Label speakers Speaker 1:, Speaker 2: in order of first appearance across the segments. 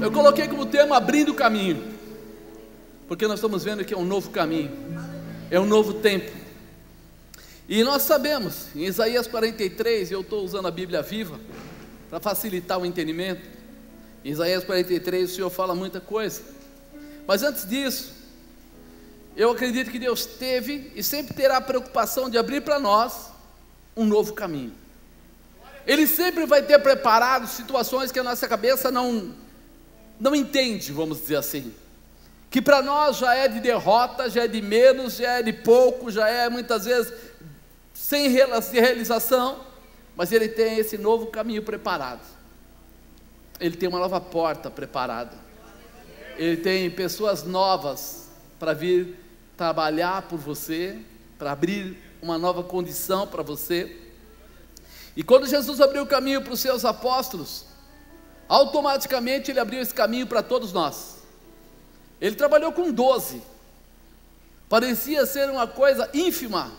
Speaker 1: Eu coloquei como tema abrindo o caminho, porque nós estamos vendo que é um novo caminho, é um novo tempo. E nós sabemos, em Isaías 43, eu estou usando a Bíblia Viva para facilitar o entendimento. Em Isaías 43 o Senhor fala muita coisa, mas antes disso, eu acredito que Deus teve e sempre terá a preocupação de abrir para nós um novo caminho. Ele sempre vai ter preparado situações que a nossa cabeça não entende, vamos dizer assim, que para nós já é de derrota, já é de menos, já é de pouco, já é muitas vezes sem realização, mas Ele tem esse novo caminho preparado. Ele tem uma nova porta preparada, Ele tem pessoas novas para vir trabalhar por você, para abrir uma nova condição para você. E quando Jesus abriu o caminho para os seus apóstolos, automaticamente Ele abriu esse caminho para todos nós. Ele trabalhou com 12, parecia ser uma coisa ínfima,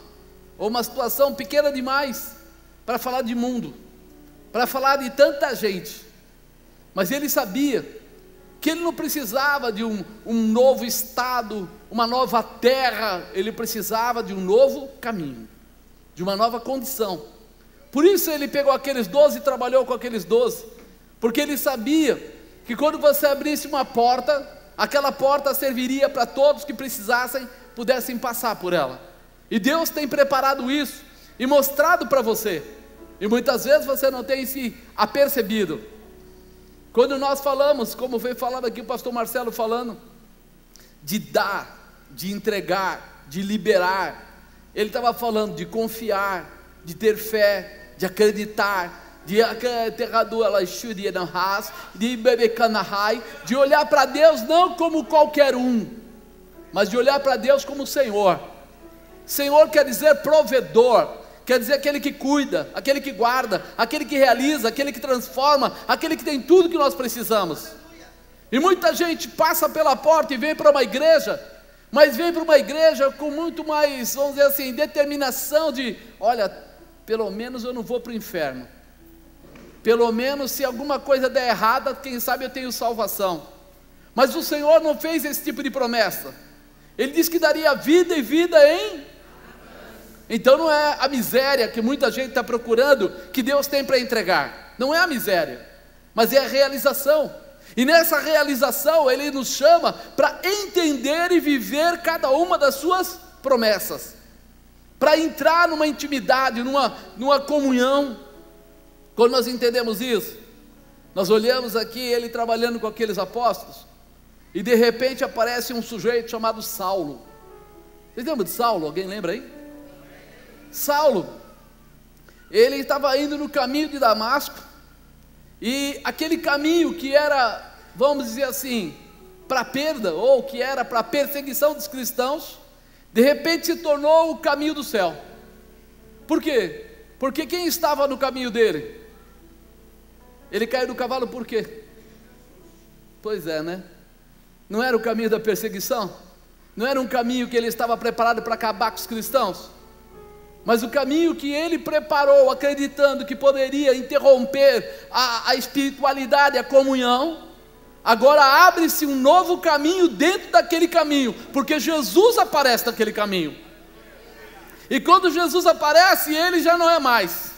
Speaker 1: ou uma situação pequena demais, para falar de mundo, para falar de tanta gente, mas Ele sabia que Ele não precisava de um novo estado, uma nova terra, Ele precisava de um novo caminho, de uma nova condição. Por isso Ele pegou aqueles 12 e trabalhou com aqueles 12, porque Ele sabia que quando você abrisse uma porta, aquela porta serviria para todos que precisassem, pudessem passar por ela. E Deus tem preparado isso e mostrado para você, e muitas vezes você não tem se apercebido. Quando nós falamos, como veio falando aqui o pastor Marcelo falando, de dar, de entregar, de liberar, ele estava falando de confiar, de ter fé, de acreditar, de olhar para Deus não como qualquer um, mas de olhar para Deus como Senhor. Senhor quer dizer provedor, quer dizer aquele que cuida, aquele que guarda, aquele que realiza, aquele que transforma, aquele que tem tudo que nós precisamos. E muita gente passa pela porta e vem para uma igreja, mas vem para uma igreja com muito mais, vamos dizer assim, determinação de, olha, pelo menos eu não vou para o inferno, pelo menos se alguma coisa der errada, quem sabe eu tenho salvação. Mas o Senhor não fez esse tipo de promessa. Ele disse que daria vida e vida em... Então não é a miséria que muita gente está procurando que Deus tem para entregar, não é a miséria, mas é a realização. E nessa realização Ele nos chama para entender e viver cada uma das suas promessas, para entrar numa intimidade, numa comunhão. Quando nós entendemos isso, nós olhamos aqui Ele trabalhando com aqueles apóstolos, e de repente aparece um sujeito chamado Saulo. Vocês lembram de Saulo? Alguém lembra aí? Saulo, ele estava indo no caminho de Damasco, e aquele caminho que era, vamos dizer assim, para perda, ou que era para perseguição dos cristãos, de repente se tornou o caminho do céu. Por quê? Porque quem estava no caminho dele? Ele caiu do cavalo por quê? Pois é, né? Não era o caminho da perseguição? Não era um caminho que ele estava preparado para acabar com os cristãos? Mas o caminho que ele preparou, acreditando que poderia interromper a espiritualidade, a comunhão, agora abre-se um novo caminho dentro daquele caminho, porque Jesus aparece naquele caminho. E quando Jesus aparece, ele já não é mais.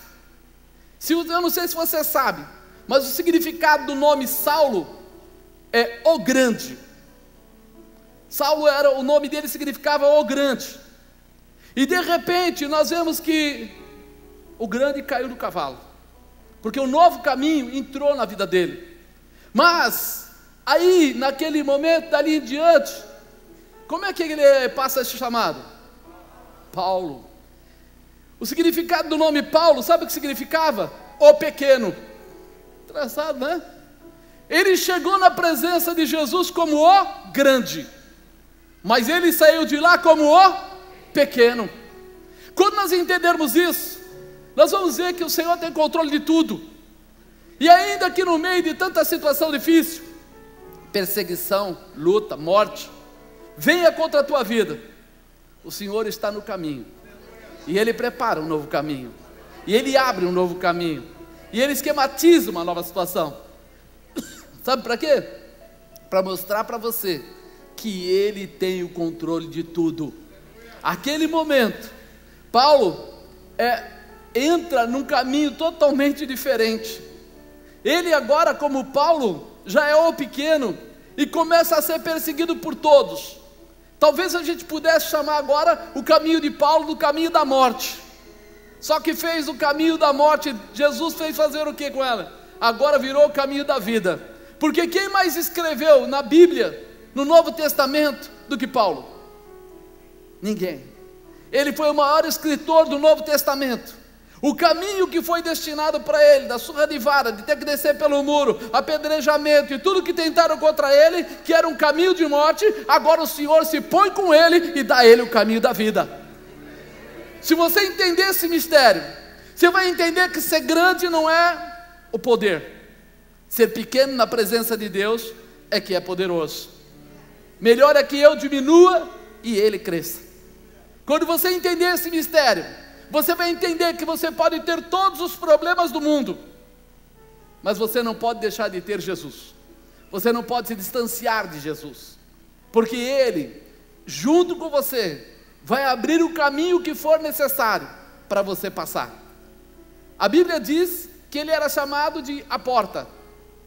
Speaker 1: Eu não sei se você sabe, mas o significado do nome Saulo é o grande. Saulo o nome dele significava o grande. E de repente nós vemos que o grande caiu do cavalo, porque o novo caminho entrou na vida dele. Mas aí naquele momento, dali em diante, como é que ele passa a ser chamado? Paulo. O significado do nome Paulo, sabe o que significava? O pequeno. Engraçado, né? Ele chegou na presença de Jesus como o grande, mas ele saiu de lá como o pequeno. Quando nós entendermos isso, nós vamos ver que o Senhor tem controle de tudo. E ainda que no meio de tanta situação difícil, perseguição, luta, morte, venha contra a tua vida, o Senhor está no caminho, e Ele prepara um novo caminho, e Ele abre um novo caminho, e Ele esquematiza uma nova situação. Sabe para quê? para mostrar para você que Ele tem o controle de tudo. Aquele momento, Paulo entra num caminho totalmente diferente. Ele agora, como Paulo, já é o pequeno e começa a ser perseguido por todos. Talvez a gente pudesse chamar agora o caminho de Paulo do caminho da morte. Só que fez o caminho da morte, Jesus fez fazer o que com ela? Agora virou o caminho da vida. Porque quem mais escreveu na Bíblia, no Novo Testamento, do que Paulo? Ninguém. Ele foi o maior escritor do Novo Testamento. O caminho que foi destinado para ele, da surra de vara, de ter que descer pelo muro, apedrejamento e tudo que tentaram contra ele, que era um caminho de morte, agora o Senhor se põe com ele e dá a ele o caminho da vida. Se você entender esse mistério, você vai entender que ser grande não é o poder. Ser pequeno na presença de Deus é que é poderoso. Melhor é que eu diminua e Ele cresça. Quando você entender esse mistério, você vai entender que você pode ter todos os problemas do mundo, mas você não pode deixar de ter Jesus. Você não pode se distanciar de Jesus, porque Ele, junto com você, vai abrir o caminho que for necessário para você passar. A Bíblia diz que Ele era chamado de a porta,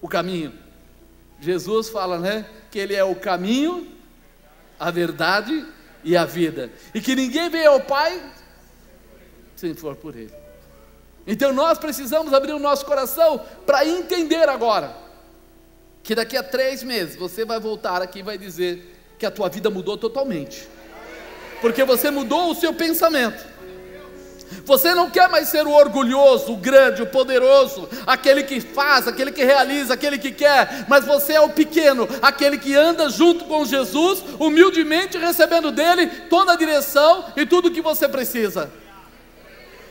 Speaker 1: o caminho. Jesus fala, que Ele é o caminho, a verdade e a vida, e que ninguém vem ao Pai se for por Ele. Então nós precisamos abrir o nosso coração para entender agora, que daqui a 3 meses você vai voltar aqui e vai dizer que a tua vida mudou totalmente, porque você mudou o seu pensamento. Você não quer mais ser o orgulhoso, o grande, o poderoso, aquele que faz, aquele que realiza, aquele que quer, mas você é o pequeno, aquele que anda junto com Jesus, humildemente recebendo dele toda a direção e tudo o que você precisa.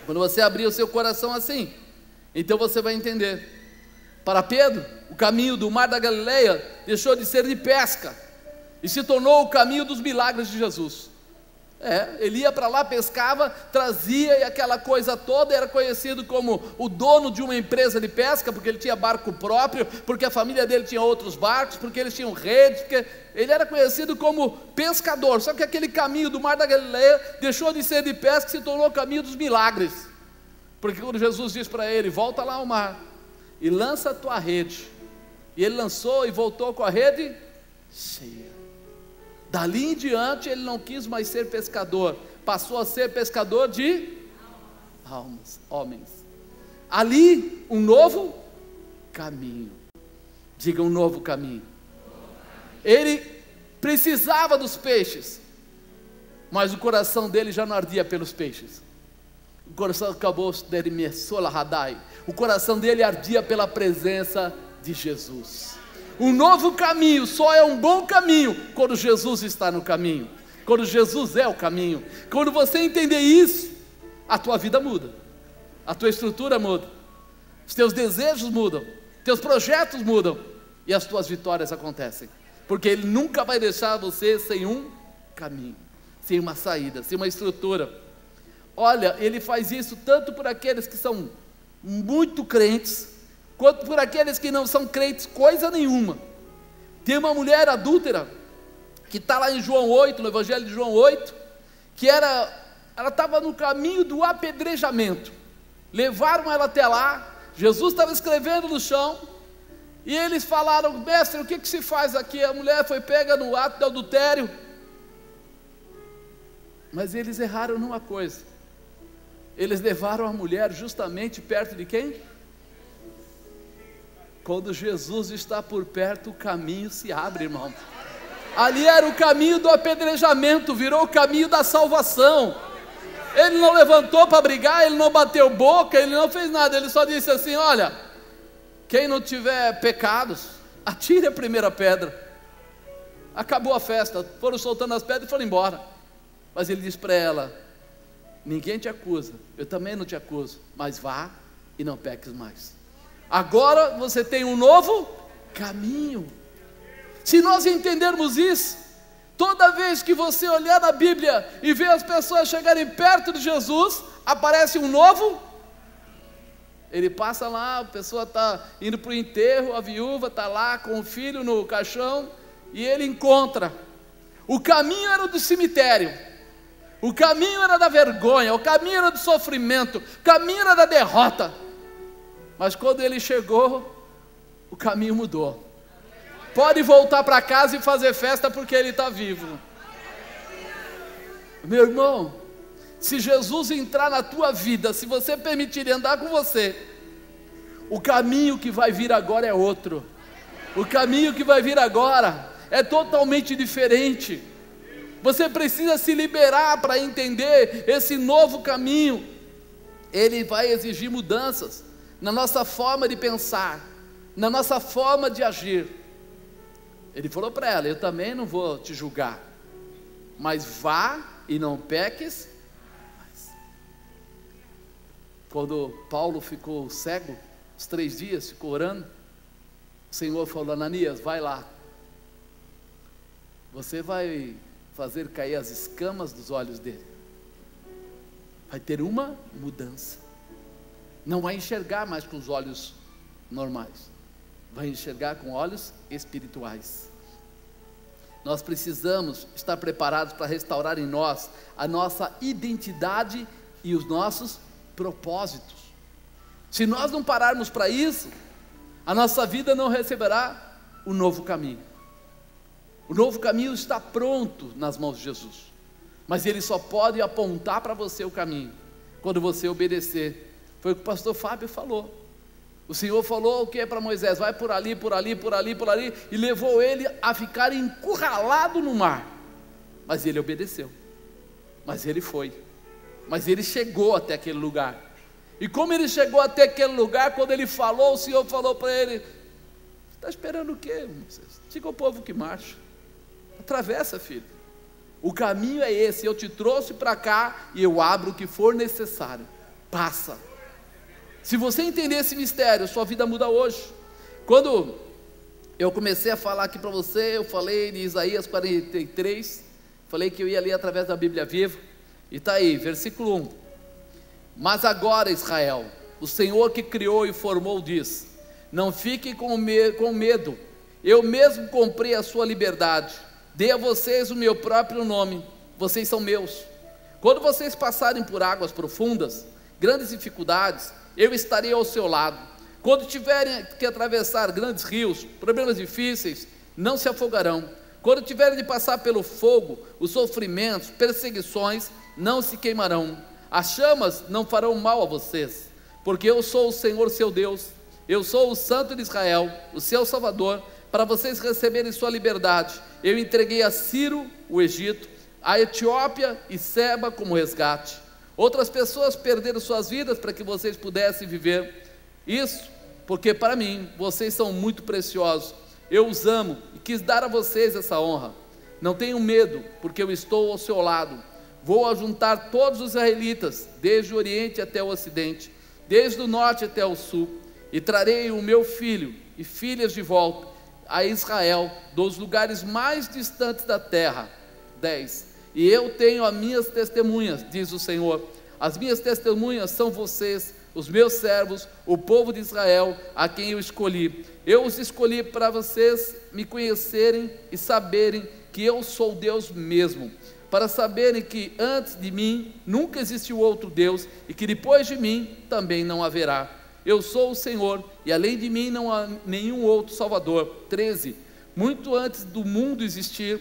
Speaker 1: Quando você abrir o seu coração assim, então você vai entender. Para Pedro, o caminho do mar da Galileia deixou de ser de pesca e se tornou o caminho dos milagres de Jesus. Ele ia para lá, pescava, trazia, e aquela coisa toda. Era conhecido como o dono de uma empresa de pesca, porque ele tinha barco próprio, porque a família dele tinha outros barcos, porque eles tinham redes, porque ele era conhecido como pescador. Só que aquele caminho do mar da Galileia deixou de ser de pesca e se tornou o caminho dos milagres, porque quando Jesus disse para ele, volta lá ao mar e lança a tua rede, e ele lançou e voltou com a rede cheia. Dali em diante ele não quis mais ser pescador, passou a ser pescador de almas, homens. Ali um novo caminho. Diga, um novo caminho. Ele precisava dos peixes, mas o coração dele já não ardia pelos peixes. O coração acabou de o coração dele ardia pela presença de Jesus. Um novo caminho só é um bom caminho quando Jesus está no caminho, quando Jesus é o caminho. Quando você entender isso, a tua vida muda, a tua estrutura muda, os teus desejos mudam, teus projetos mudam e as tuas vitórias acontecem, porque Ele nunca vai deixar você sem um caminho, sem uma saída, sem uma estrutura. Olha, Ele faz isso tanto por aqueles que são muito crentes, quanto por aqueles que não são crentes coisa nenhuma. Tem uma mulher adúltera, que está lá em João 8, no Evangelho de João 8, que ela estava no caminho do apedrejamento, levaram ela até lá, Jesus estava escrevendo no chão, e eles falaram, mestre, o que se faz aqui? A mulher foi pega no ato de adultério, mas eles erraram numa coisa, eles levaram a mulher justamente perto de quem? Quando Jesus está por perto, o caminho se abre, irmão. Ali era o caminho do apedrejamento, virou o caminho da salvação. Ele não levantou para brigar, ele não bateu boca, ele não fez nada, ele só disse assim, olha, quem não tiver pecados, atire a primeira pedra. Acabou a festa, foram soltando as pedras e foram embora. Mas ele disse para ela, ninguém te acusa, eu também não te acuso, mas vá e não peques mais. Agora você tem um novo caminho. Se nós entendermos isso, toda vez que você olhar na Bíblia e ver as pessoas chegarem perto de Jesus, aparece um novo. Ele passa lá, a pessoa está indo para o enterro, a viúva está lá com o filho no caixão, e ele encontra. O caminho era o do cemitério, o caminho era da vergonha, o caminho era do sofrimento, o caminho era da derrota. Mas quando ele chegou, o caminho mudou. Pode voltar para casa e fazer festa porque ele está vivo. Meu irmão, se Jesus entrar na tua vida, se você permitir ele andar com você, o caminho que vai vir agora é outro. O caminho que vai vir agora é totalmente diferente. Você precisa se liberar para entender esse novo caminho. Ele vai exigir mudanças na nossa forma de pensar, na nossa forma de agir. Ele falou para ela: eu também não vou te julgar, mas vá e não peques. Quando Paulo ficou cego, os 3 dias, ficou orando, o Senhor falou: Ananias, vai lá, você vai fazer cair as escamas dos olhos dele, vai ter uma mudança, não vai enxergar mais com os olhos normais, vai enxergar com olhos espirituais. Nós precisamos estar preparados para restaurar em nós a nossa identidade e os nossos propósitos. Se nós não pararmos para isso, a nossa vida não receberá o novo caminho. O novo caminho está pronto nas mãos de Jesus, mas ele só pode apontar para você o caminho quando você obedecer. Foi o que o pastor Fábio falou. O Senhor falou o que é para Moisés: vai por ali, por ali, por ali, por ali, e levou ele a ficar encurralado no mar. Mas ele obedeceu, mas ele foi, mas ele chegou até aquele lugar. E como ele chegou até aquele lugar, quando ele falou, o Senhor falou para ele: está esperando o quê, Moisés? Diga ao povo que marcha, atravessa, filho, o caminho é esse, eu te trouxe para cá, e eu abro o que for necessário, passa. Se você entender esse mistério, sua vida muda hoje. Quando eu comecei a falar aqui para você, eu falei de Isaías 43, falei que eu ia ler através da Bíblia Viva, e está aí, versículo 1: mas agora, Israel, o Senhor que criou e formou diz: não fiquem com medo, eu mesmo comprei a sua liberdade, dei a vocês o meu próprio nome, vocês são meus. Quando vocês passarem por águas profundas, grandes dificuldades, eu estarei ao seu lado. Quando tiverem que atravessar grandes rios, problemas difíceis, não se afogarão. Quando tiverem de passar pelo fogo, os sofrimentos, perseguições, não se queimarão. As chamas não farão mal a vocês, porque eu sou o Senhor seu Deus, eu sou o Santo de Israel, o seu Salvador. Para vocês receberem sua liberdade, eu entreguei a Ciro, o Egito, a Etiópia e Seba como resgate. Outras pessoas perderam suas vidas para que vocês pudessem viver. Isso porque para mim vocês são muito preciosos. Eu os amo e quis dar a vocês essa honra. Não tenham medo, porque eu estou ao seu lado. Vou ajuntar todos os israelitas, desde o Oriente até o Ocidente, desde o Norte até o Sul, e trarei o meu filho e filhas de volta a Israel, dos lugares mais distantes da terra. 10. E eu tenho as minhas testemunhas, diz o Senhor. As minhas testemunhas são vocês, os meus servos, o povo de Israel, a quem eu escolhi. Eu os escolhi para vocês me conhecerem e saberem que eu sou Deus mesmo, para saberem que antes de mim nunca existiu outro Deus, e que depois de mim também não haverá. Eu sou o Senhor, e além de mim não há nenhum outro Salvador. 13. Muito antes do mundo existir,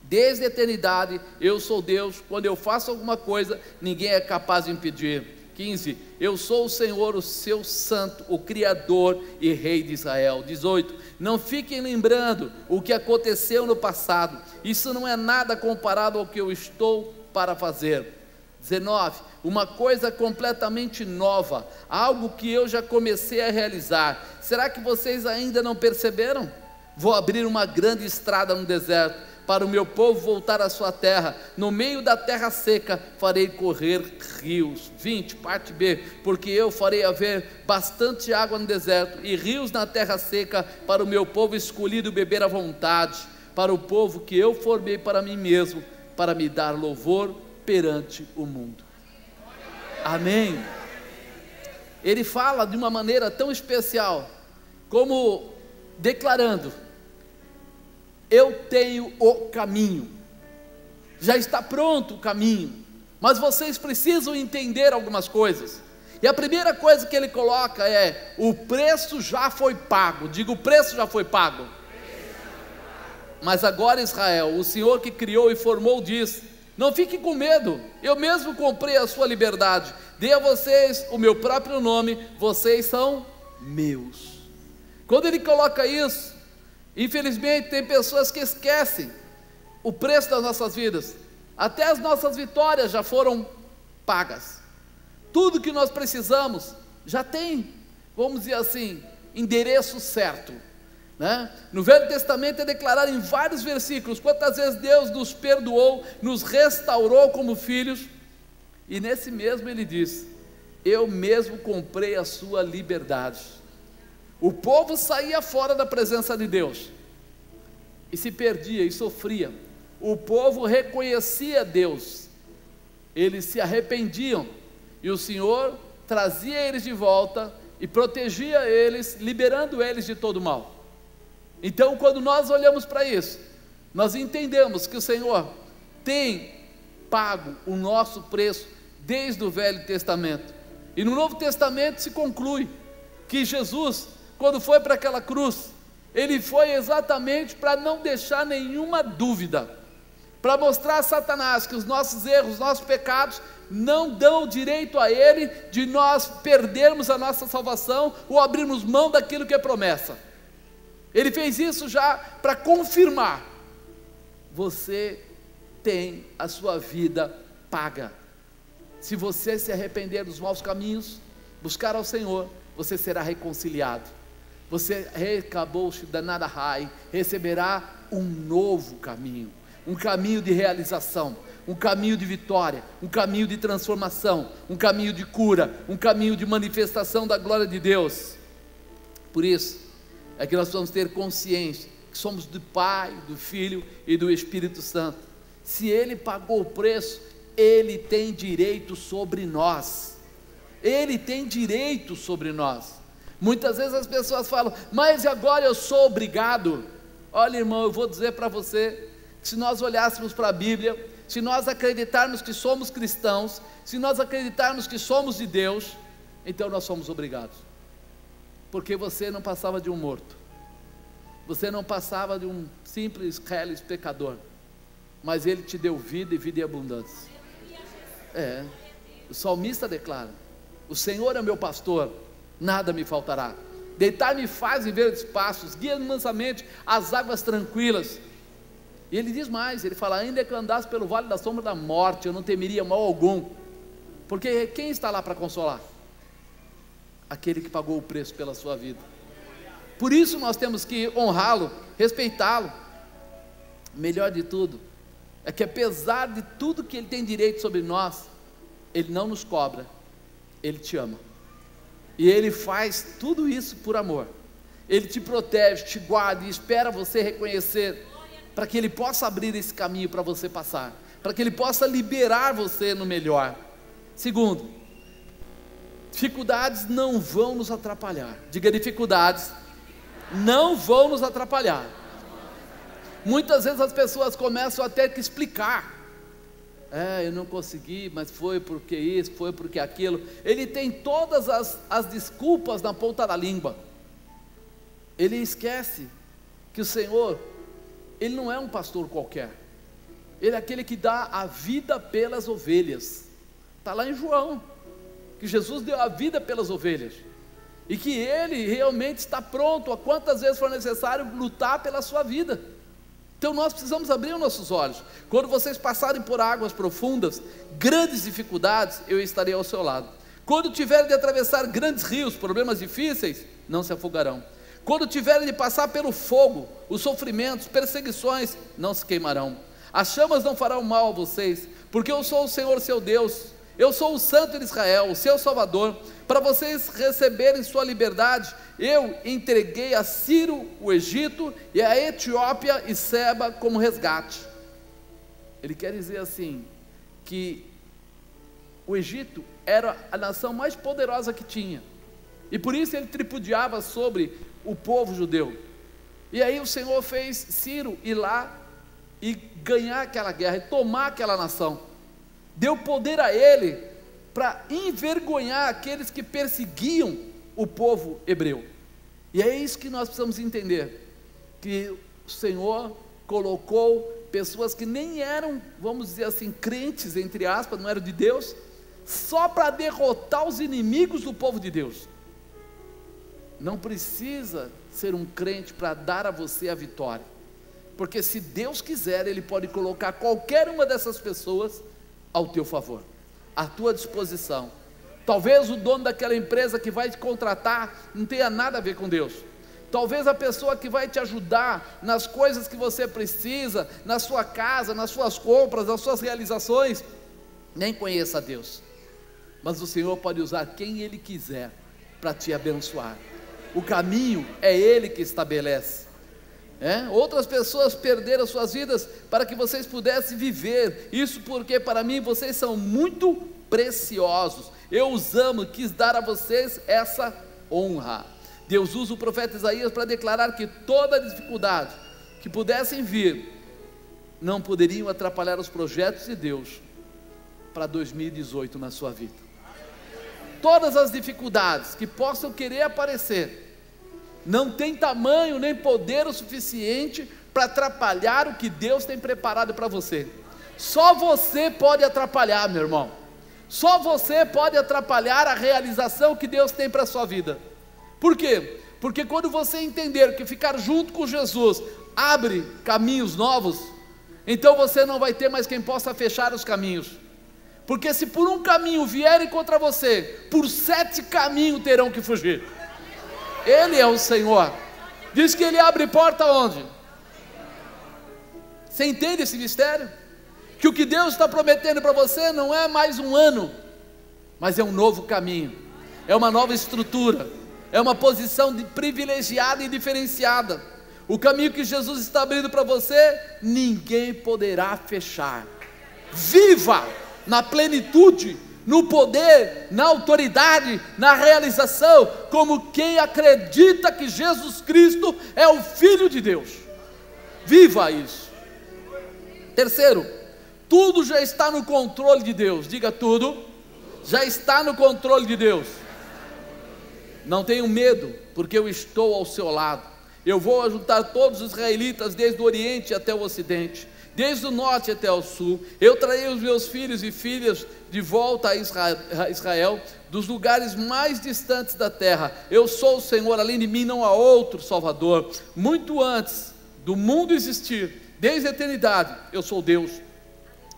Speaker 1: desde a eternidade, eu sou Deus. Quando eu faço alguma coisa, ninguém é capaz de impedir. 15. Eu sou o Senhor, o seu santo, o Criador e Rei de Israel. 18. Não fiquem lembrando o que aconteceu no passado, isso não é nada comparado ao que eu estou para fazer. 19. Uma coisa completamente nova, algo que eu já comecei a realizar. Será que vocês ainda não perceberam? Vou abrir uma grande estrada no deserto, para o meu povo voltar à sua terra. No meio da terra seca farei correr rios. 20, parte B. Porque eu farei haver bastante água no deserto, e rios na terra seca, para o meu povo escolhido beber à vontade, para o povo que eu formei para mim mesmo, para me dar louvor perante o mundo. Amém. Ele fala de uma maneira tão especial, como declarando: eu tenho o caminho, já está pronto o caminho, mas vocês precisam entender algumas coisas. E a primeira coisa que ele coloca é: o preço já foi pago. Diga, o preço já foi pago. Mas agora, Israel, o Senhor que criou e formou diz: não fique com medo, eu mesmo comprei a sua liberdade, dei a vocês o meu próprio nome, vocês são meus. Quando ele coloca isso, infelizmente tem pessoas que esquecem o preço das nossas vidas. Até as nossas vitórias já foram pagas. Tudo que nós precisamos já tem, vamos dizer assim, endereço certo, né? No Velho Testamento é declarado em vários versículos quantas vezes Deus nos perdoou, nos restaurou como filhos. E nesse mesmo ele diz: eu mesmo comprei a sua liberdade. O povo saía fora da presença de Deus e se perdia e sofria. O povo reconhecia Deus, eles se arrependiam, e o Senhor trazia eles de volta e protegia eles, liberando eles de todo mal. Então, quando nós olhamos para isso, nós entendemos que o Senhor tem pago o nosso preço desde o Velho Testamento. E no Novo Testamento se conclui que Jesus, quando foi para aquela cruz, ele foi exatamente para não deixar nenhuma dúvida, para mostrar a Satanás que os nossos erros, os nossos pecados não dão direito a ele de nós perdermos a nossa salvação ou abrirmos mão daquilo que é promessa. Ele fez isso já para confirmar: você tem a sua vida paga. Se você se arrepender dos maus caminhos, buscar ao Senhor, você será reconciliado. Você receberá um novo caminho, um caminho de realização, um caminho de vitória, um caminho de transformação, um caminho de cura, um caminho de manifestação da glória de Deus. Por isso é que nós precisamos ter consciência que somos do Pai, do Filho e do Espírito Santo. Se Ele pagou o preço, Ele tem direito sobre nós. Ele tem direito sobre nós. Muitas vezes as pessoas falam: mas agora eu sou obrigado. Olha, irmão, eu vou dizer para você que se nós olhássemos para a Bíblia, se nós acreditarmos que somos cristãos, se nós acreditarmos que somos de Deus, então nós somos obrigados. Porque você não passava de um morto, você não passava de um simples reles pecador, mas Ele te deu vida e vida em abundância. O salmista declara: o Senhor é meu pastor, nada me faltará. Deitar-me faz em verdes pastos, guia-me mansamente às águas tranquilas. E ele diz mais, ele fala: ainda que eu andasse pelo vale da sombra da morte, eu não temeria mal algum. Porque quem está lá para consolar? Aquele que pagou o preço pela sua vida. Por isso nós temos que honrá-lo, respeitá-lo. Melhor de tudo é que, apesar de tudo que Ele tem direito sobre nós, Ele não nos cobra, Ele te ama, e Ele faz tudo isso por amor. Ele te protege, te guarda e espera você reconhecer, para que Ele possa abrir esse caminho para você passar, para que Ele possa liberar você no melhor. Segundo, dificuldades não vão nos atrapalhar. Diga: dificuldades não vão nos atrapalhar. Muitas vezes as pessoas começam a ter que explicar: eu não consegui, mas foi porque isso, foi porque aquilo. Ele tem todas as desculpas na ponta da língua. Ele esquece que o Senhor, Ele não é um pastor qualquer. Ele é aquele que dá a vida pelas ovelhas. Está lá em João, que Jesus deu a vida pelas ovelhas, e que Ele realmente está pronto, a quantas vezes for necessário, lutar pela sua vida. Então nós precisamos abrir os nossos olhos. Quando vocês passarem por águas profundas, grandes dificuldades, eu estarei ao seu lado. Quando tiverem de atravessar grandes rios, problemas difíceis, não se afogarão. Quando tiverem de passar pelo fogo, os sofrimentos, perseguições, não se queimarão. As chamas não farão mal a vocês, porque eu sou o Senhor seu Deus. Eu sou o Santo de Israel, o seu Salvador. Para vocês receberem sua liberdade, eu entreguei a Ciro o Egito e a Etiópia e Seba como resgate. Ele quer dizer assim, que o Egito era a nação mais poderosa que tinha, e por isso ele tripudiava sobre o povo judeu. E aí o Senhor fez Ciro ir lá e ganhar aquela guerra, e tomar aquela nação. Deu poder a ele para envergonhar aqueles que perseguiam o povo hebreu. E é isso que nós precisamos entender, que o Senhor colocou pessoas que nem eram, vamos dizer assim, crentes, entre aspas, não eram de Deus, só para derrotar os inimigos do povo de Deus. Não precisa ser um crente para dar a você a vitória, porque se Deus quiser, Ele pode colocar qualquer uma dessas pessoas ao teu favor, à tua disposição. Talvez o dono daquela empresa que vai te contratar não tenha nada a ver com Deus. Talvez a pessoa que vai te ajudar nas coisas que você precisa, na sua casa, nas suas compras, nas suas realizações, nem conheça Deus. Mas o Senhor pode usar quem Ele quiser para te abençoar. O caminho é Ele que estabelece. Outras pessoas perderam suas vidas para que vocês pudessem viver. Isso porque para mim vocês são muito preciosos. Eu os amo, quis dar a vocês essa honra. Deus usa o profeta Isaías para declarar que toda dificuldade que pudessem vir não poderiam atrapalhar os projetos de Deus para 2018 na sua vida. Todas as dificuldades que possam querer aparecer não tem tamanho nem poder o suficiente para atrapalhar o que Deus tem preparado para você. Só você pode atrapalhar, meu irmão. Só você pode atrapalhar a realização que Deus tem para a sua vida. Por quê? Porque quando você entender que ficar junto com Jesus abre caminhos novos, então você não vai ter mais quem possa fechar os caminhos. Porque se por um caminho vierem contra você, por 7 caminhos terão que fugir. Ele é o Senhor. Diz que Ele abre porta onde? Você entende esse mistério? Que o que Deus está prometendo para você não é mais um ano, mas é um novo caminho, é uma nova estrutura, é uma posição privilegiada e diferenciada. O caminho que Jesus está abrindo para você, ninguém poderá fechar. Viva na plenitude, no poder, na autoridade, na realização, como quem acredita que Jesus Cristo é o Filho de Deus. Viva isso. Terceiro, tudo já está no controle de Deus. Diga, tudo já está no controle de Deus. Não tenho medo, porque eu estou ao seu lado. Eu vou ajuntar todos os israelitas, desde o Oriente até o Ocidente, desde o Norte até o Sul. Eu trarei os meus filhos e filhas de volta a Israel, dos lugares mais distantes da terra. Eu sou o Senhor, além de mim não há outro Salvador. Muito antes do mundo existir, desde a eternidade, eu sou Deus.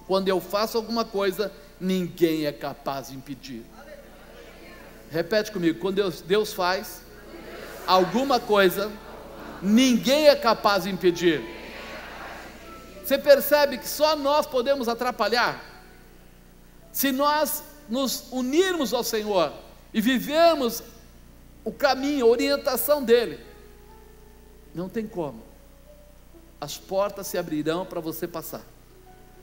Speaker 1: Quando eu faço alguma coisa, ninguém é capaz de impedir. Repete comigo: quando Deus faz alguma coisa, ninguém é capaz de impedir. Você percebe que só nós podemos atrapalhar? Se nós nos unirmos ao Senhor e vivermos o caminho, a orientação dEle, não tem como. As portas se abrirão para você passar,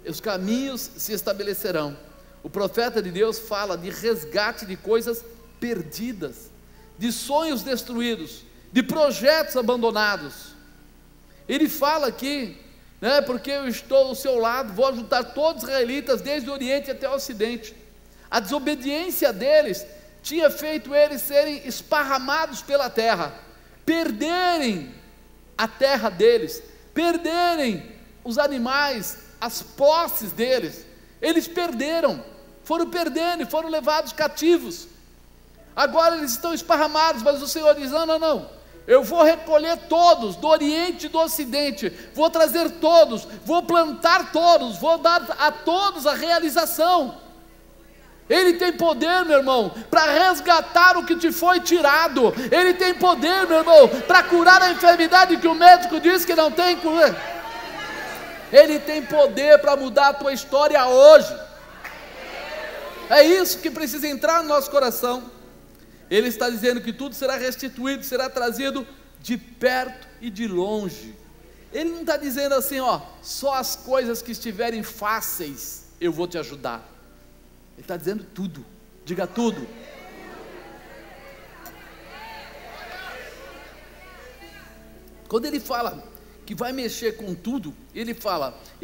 Speaker 1: os caminhos se estabelecerão. O profeta de Deus fala de resgate de coisas perdidas, de sonhos destruídos, de projetos abandonados. Ele fala aqui, porque eu estou ao seu lado, vou ajuntar todos os israelitas, desde o Oriente até o Ocidente. A desobediência deles tinha feito eles serem esparramados pela terra, perderem a terra deles, perderem os animais, as posses deles. Eles perderam, foram perdendo e foram levados cativos. Agora eles estão esparramados, mas o Senhor diz: não, eu vou recolher todos, do Oriente e do Ocidente, vou trazer todos, vou plantar todos, vou dar a todos a realização. Ele tem poder, meu irmão, para resgatar o que te foi tirado. Ele tem poder, meu irmão, para curar a enfermidade que o médico diz que não tem cura. Ele tem poder para mudar a tua história hoje. É isso que precisa entrar no nosso coração. Ele está dizendo que tudo será restituído, será trazido de perto e de longe. Ele não está dizendo assim, só as coisas que estiverem fáceis eu vou te ajudar. Ele está dizendo tudo. Diga tudo. Quando ele fala que vai mexer com tudo, ele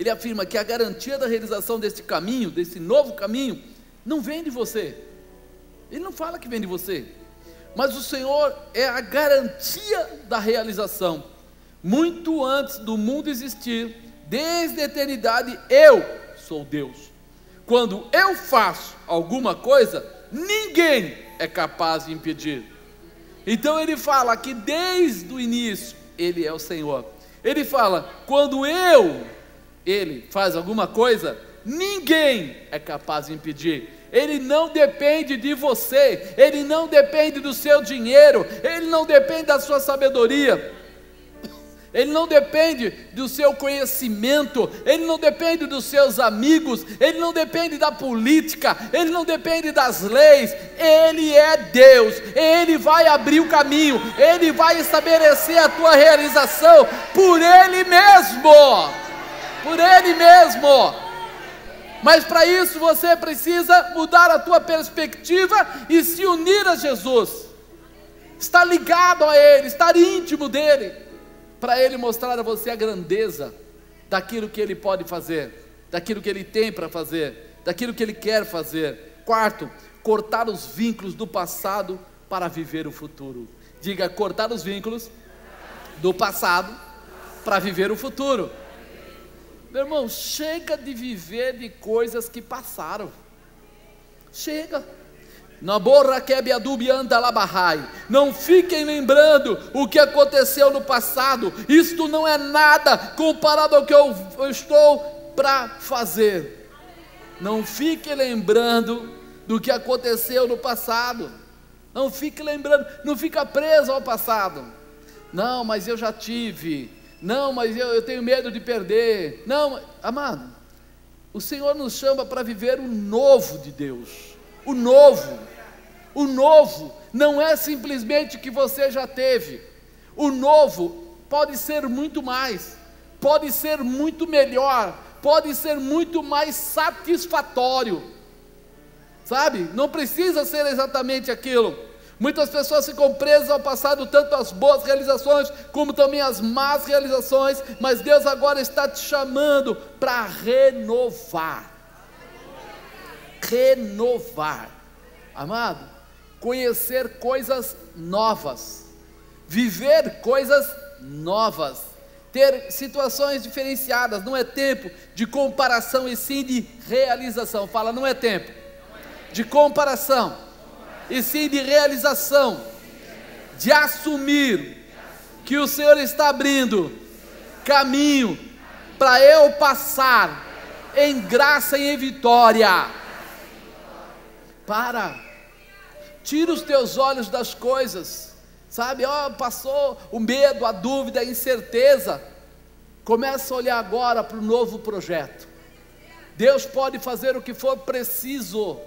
Speaker 1: afirma que a garantia da realização desse caminho, desse novo caminho, não vem de você. Ele não fala que vem de você, mas o Senhor é a garantia da realização. Muito antes do mundo existir, desde a eternidade, eu sou Deus. Quando eu faço alguma coisa, ninguém é capaz de impedir. Então ele fala que desde o início, ele é o Senhor. Ele fala, quando ele faz alguma coisa, ninguém é capaz de impedir. Ele não depende de você, ele não depende do seu dinheiro, ele não depende da sua sabedoria, ele não depende do seu conhecimento, ele não depende dos seus amigos, ele não depende da política, ele não depende das leis. Ele é Deus, ele vai abrir o caminho, ele vai estabelecer a tua realização por ele mesmo, por ele mesmo. Mas para isso você precisa mudar a tua perspectiva e se unir a Jesus, estar ligado a ele, estar íntimo dele, para ele mostrar a você a grandeza daquilo que ele pode fazer, daquilo que ele tem para fazer, daquilo que ele quer fazer. Quarto, cortar os vínculos do passado para viver o futuro. Diga, cortar os vínculos do passado para viver o futuro. Meu irmão, chega de viver de coisas que passaram. Chega. Não fiquem lembrando o que aconteceu no passado. Isto não é nada comparado ao que eu estou para fazer. Não fique lembrando do que aconteceu no passado. Não fique lembrando, não fica preso ao passado. Não, mas eu já tive. Não, mas eu tenho medo de perder. Não, amado, o Senhor nos chama para viver o novo de Deus. O novo não é simplesmente o que você já teve. O novo pode ser muito mais, pode ser muito melhor, pode ser muito mais satisfatório, sabe? Não precisa ser exatamente aquilo. Muitas pessoas ficam presas ao passado, tanto as boas realizações, como também as más realizações, mas Deus agora está te chamando para renovar. Amado, conhecer coisas novas, viver coisas novas, ter situações diferenciadas. Não é tempo de comparação e sim de realização. Fala, não é tempo de comparação e sim de realização, de assumir que o Senhor está abrindo caminho para eu passar em graça e em vitória. Tira os teus olhos das coisas, sabe? Passou o medo, a dúvida, a incerteza. Começa a olhar agora para o novo projeto. Deus pode fazer o que for preciso.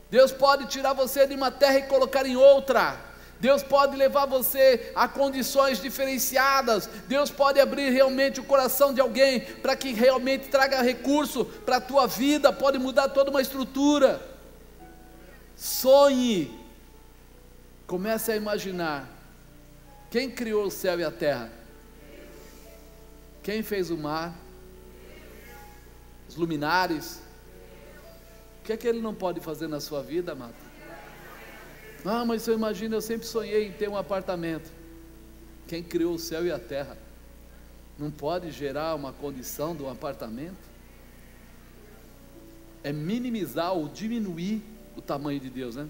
Speaker 1: Deus pode tirar você de uma terra e colocar em outra. Deus pode levar você a condições diferenciadas. Deus pode abrir realmente o coração de alguém para que realmente traga recurso para a tua vida. Pode mudar toda uma estrutura. Sonhe. Comece a imaginar. Quem criou o céu e a terra? Quem fez o mar? Os luminares? O que é que Ele não pode fazer na sua vida, amado? Mas eu imagino, eu sempre sonhei em ter um apartamento. Quem criou o céu e a terra não pode gerar uma condição de um apartamento? É minimizar ou diminuir o tamanho de Deus, né?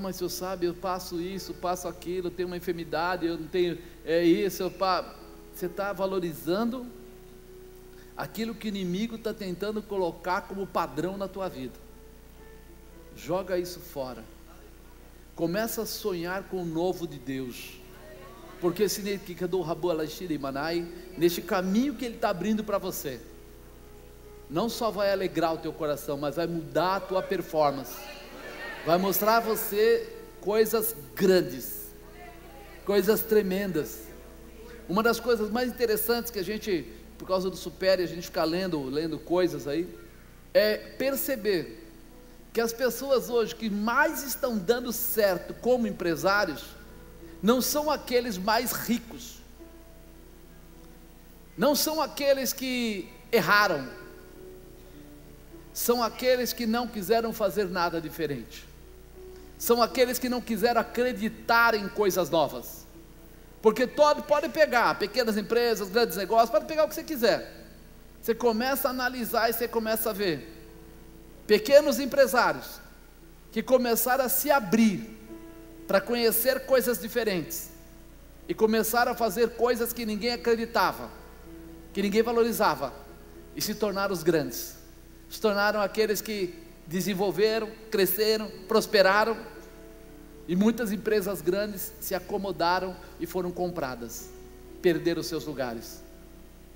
Speaker 1: Mas você sabe, eu passo isso, passo aquilo, eu tenho uma enfermidade, eu não tenho isso, você está valorizando aquilo que o inimigo está tentando colocar como padrão na tua vida. Joga isso fora. Começa a sonhar com o novo de Deus, porque neste caminho que Ele está abrindo para você, não só vai alegrar o teu coração, mas vai mudar a tua performance, vai mostrar a você coisas grandes, coisas tremendas. Uma das coisas mais interessantes que a gente, por causa do Supere, a gente fica lendo coisas aí, é perceber que as pessoas hoje que mais estão dando certo como empresários, não são aqueles mais ricos, não são aqueles que erraram, são aqueles que não quiseram fazer nada diferente, são aqueles que não quiseram acreditar em coisas novas. Porque todo pode pegar, pequenas empresas, grandes negócios, pode pegar o que você quiser. Você começa a analisar e você começa a ver pequenos empresários que começaram a se abrir para conhecer coisas diferentes e começaram a fazer coisas que ninguém acreditava, que ninguém valorizava, e se tornaram os grandes, se tornaram aqueles que desenvolveram, cresceram, prosperaram. E muitas empresas grandes se acomodaram e foram compradas, perderam seus lugares.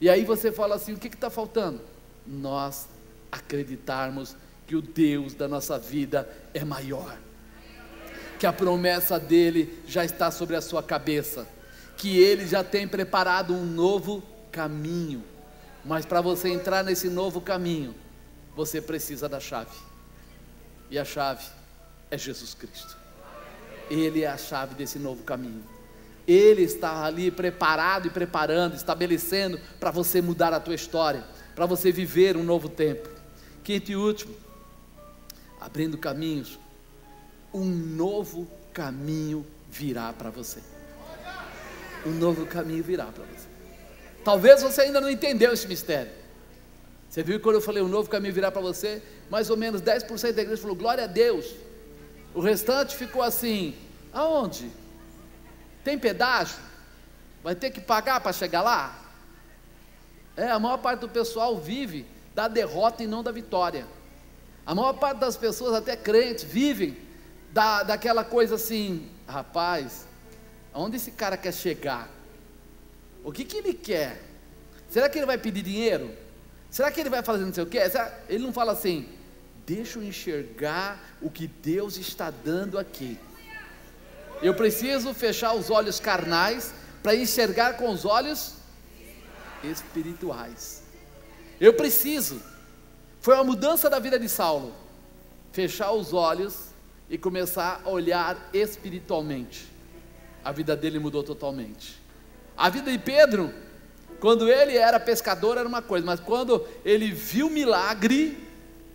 Speaker 1: E aí você fala assim: o que está faltando? Nós acreditarmos que o Deus da nossa vida é maior, que a promessa dele já está sobre a sua cabeça, que ele já tem preparado um novo caminho. Mas para você entrar nesse novo caminho, você precisa da chave, e a chave é Jesus Cristo. Ele é a chave desse novo caminho. Ele está ali preparado e preparando, estabelecendo para você mudar a tua história, para você viver um novo tempo. Quinto e último, abrindo caminhos, um novo caminho virá para você. Um novo caminho virá para você. Talvez você ainda não entendeu esse mistério. Você viu que quando eu falei um novo caminho virá para você, mais ou menos 10% da igreja falou glória a Deus. O restante ficou assim: aonde? Tem pedágio? Vai ter que pagar para chegar lá? A maior parte do pessoal vive da derrota e não da vitória. A maior parte das pessoas, até crentes, vivem daquela coisa assim: rapaz, aonde esse cara quer chegar? O que ele quer? Será que ele vai pedir dinheiro? Será que ele vai fazer não sei o quê? Ele não fala assim: deixa eu enxergar o que Deus está dando aqui. Eu preciso fechar os olhos carnais para enxergar com os olhos espirituais. Eu preciso. Foi uma mudança da vida de Saulo, fechar os olhos e começar a olhar espiritualmente. A vida dele mudou totalmente. A vida de Pedro, quando ele era pescador, era uma coisa, mas quando ele viu milagre,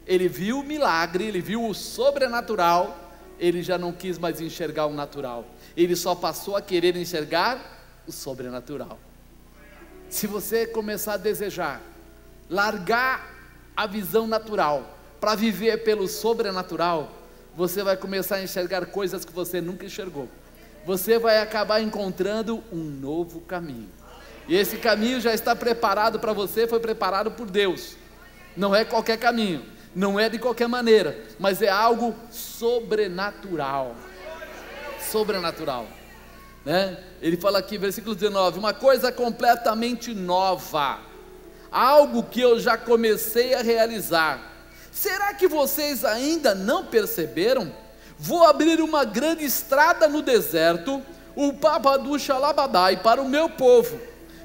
Speaker 1: ele viu o sobrenatural, ele já não quis mais enxergar o natural, ele só passou a querer enxergar o sobrenatural. Se você começar a desejar largar a visão natural para viver pelo sobrenatural, você vai começar a enxergar coisas que você nunca enxergou. Você vai acabar encontrando um novo caminho, e esse caminho já está preparado para você, foi preparado por Deus. Não é qualquer caminho, não é de qualquer maneira, mas é algo sobrenatural. Sobrenatural, né? Ele fala aqui, versículo 19: uma coisa completamente nova, algo que eu já comecei a realizar. Será que vocês ainda não perceberam? Vou abrir uma grande estrada no deserto, o Babadu Xalabadai, para o meu povo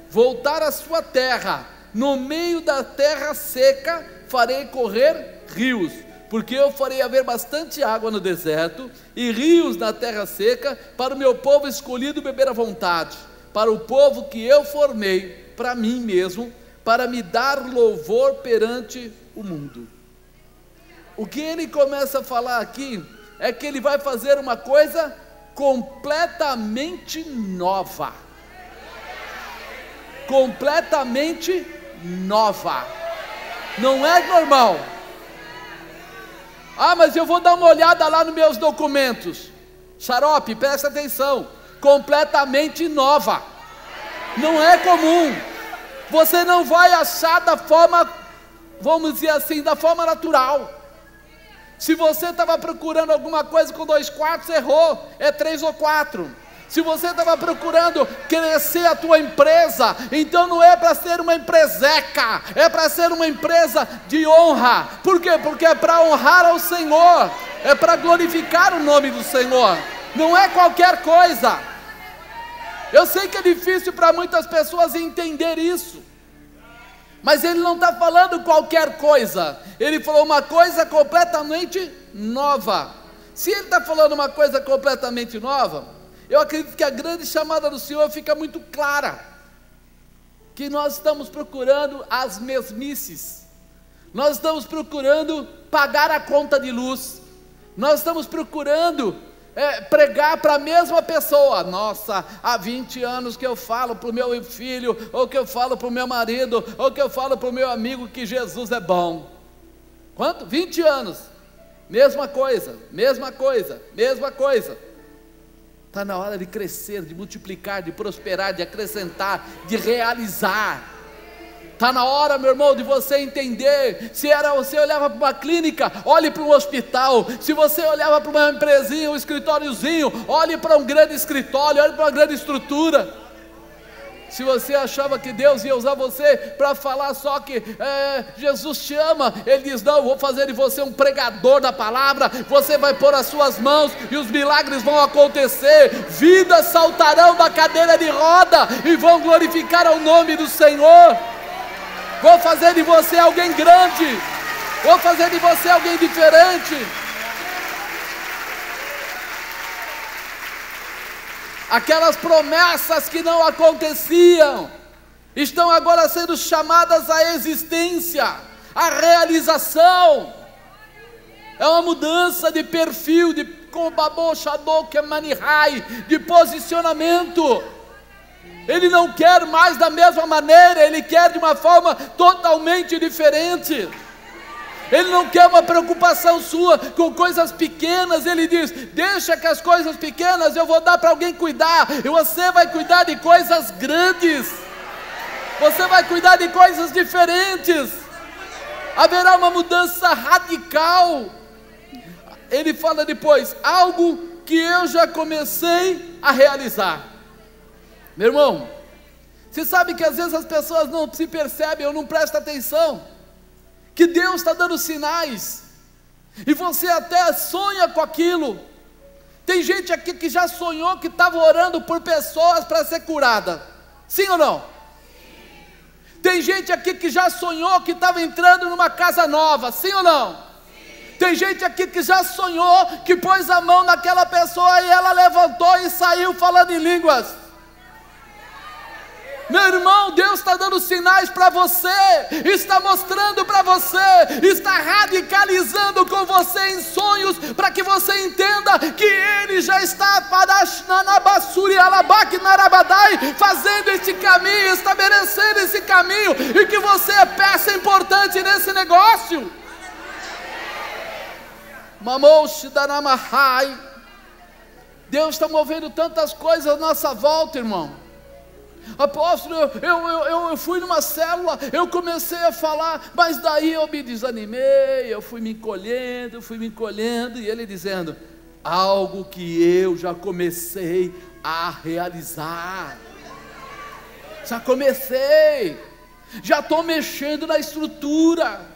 Speaker 1: voltar à sua terra. No meio da terra seca farei correr rios, porque eu farei haver bastante água no deserto e rios na terra seca, para o meu povo escolhido beber à vontade, para o povo que eu formei para mim mesmo, para me dar louvor perante o mundo. O que ele começa a falar aqui é que ele vai fazer uma coisa completamente nova. Completamente nova. Não é normal. Ah, mas eu vou dar uma olhada lá nos meus documentos. Xarope, presta atenção. Completamente nova. Não é comum. Você não vai achar da forma, vamos dizer assim, da forma natural. Se você estava procurando alguma coisa com 2 quartos, errou, é 3 ou 4. Se você estava procurando crescer a tua empresa, então não é para ser uma empreseca, é para ser uma empresa de honra. Por quê? Porque é para honrar ao Senhor, é para glorificar o nome do Senhor, não é qualquer coisa. Eu sei que é difícil para muitas pessoas entender isso, mas ele não está falando qualquer coisa, ele falou uma coisa completamente nova. Se ele está falando uma coisa completamente nova, eu acredito que a grande chamada do Senhor fica muito clara. que nós estamos procurando as mesmices, nós estamos procurando pagar a conta de luz, nós estamos procurando pregar para a mesma pessoa. Nossa, há 20 anos que eu falo para o meu filho, ou que eu falo para o meu marido, ou que eu falo para o meu amigo que Jesus é bom. Quanto? 20 anos, mesma coisa, mesma coisa, mesma coisa. Está na hora de crescer, de multiplicar, de prosperar, de acrescentar, de realizar. Está na hora, meu irmão, de você entender. Se você olhava para uma clínica, olhe para um hospital. Se você olhava para uma empresinha, um escritóriozinho, olhe para um grande escritório, olhe para uma grande estrutura. Se você achava que Deus ia usar você para falar só que Jesus te ama, Ele diz: não, vou fazer de você um pregador da palavra. Você vai pôr as suas mãos e os milagres vão acontecer. Vidas saltarão da cadeira de roda e vão glorificar ao nome do Senhor. Vou fazer de você alguém grande, vou fazer de você alguém diferente. Aquelas promessas que não aconteciam, estão agora sendo chamadas à existência, à realização. É uma mudança de perfil, de posicionamento. Ele não quer mais da mesma maneira, ele quer de uma forma totalmente diferente. Ele não quer uma preocupação sua com coisas pequenas. Ele diz: deixa que as coisas pequenas eu vou dar para alguém cuidar, e você vai cuidar de coisas grandes, você vai cuidar de coisas diferentes. Haverá uma mudança radical. Ele fala depois: algo que eu já comecei a realizar. Meu irmão, você sabe que às vezes as pessoas não se percebem ou não prestam atenção que Deus está dando sinais, e você até sonha com aquilo. Tem gente aqui que já sonhou que estava orando por pessoas para ser curada, sim ou não? Tem gente aqui que já sonhou que estava entrando numa casa nova, sim ou não? Tem gente aqui que já sonhou que pôs a mão naquela pessoa e ela levantou e saiu falando em línguas. Meu irmão, Deus está dando sinais para você, está mostrando para você, está radicalizando com você em sonhos, para que você entenda que Ele já está fazendo esse caminho, estabelecendo esse caminho, e que você é peça importante nesse negócio. Deus está movendo tantas coisas à nossa volta, irmão. Apóstolo, eu fui numa célula, eu comecei a falar, mas daí eu me desanimei, eu fui me encolhendo, e ele dizendo: algo que eu já comecei a realizar, já comecei, já estou mexendo na estrutura,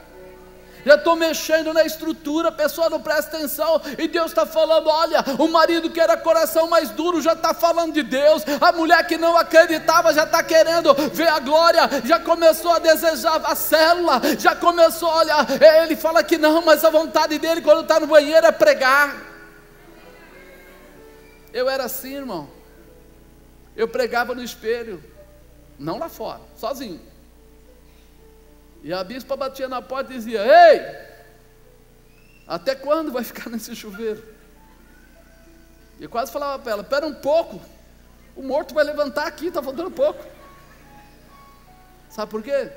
Speaker 1: a pessoa não presta atenção, e Deus está falando: olha, o marido que era coração mais duro já está falando de Deus, a mulher que não acreditava já está querendo ver a glória, já começou a desejar a célula, já começou, olha, ele fala que não, mas a vontade dele quando está no banheiro é pregar. Eu era assim, irmão, eu pregava no espelho, não lá fora, sozinho. E a bispa batia na porta e dizia: ei, até quando vai ficar nesse chuveiro? E eu quase falava para ela: espera um pouco, o morto vai levantar aqui, está faltando pouco. Sabe por quê?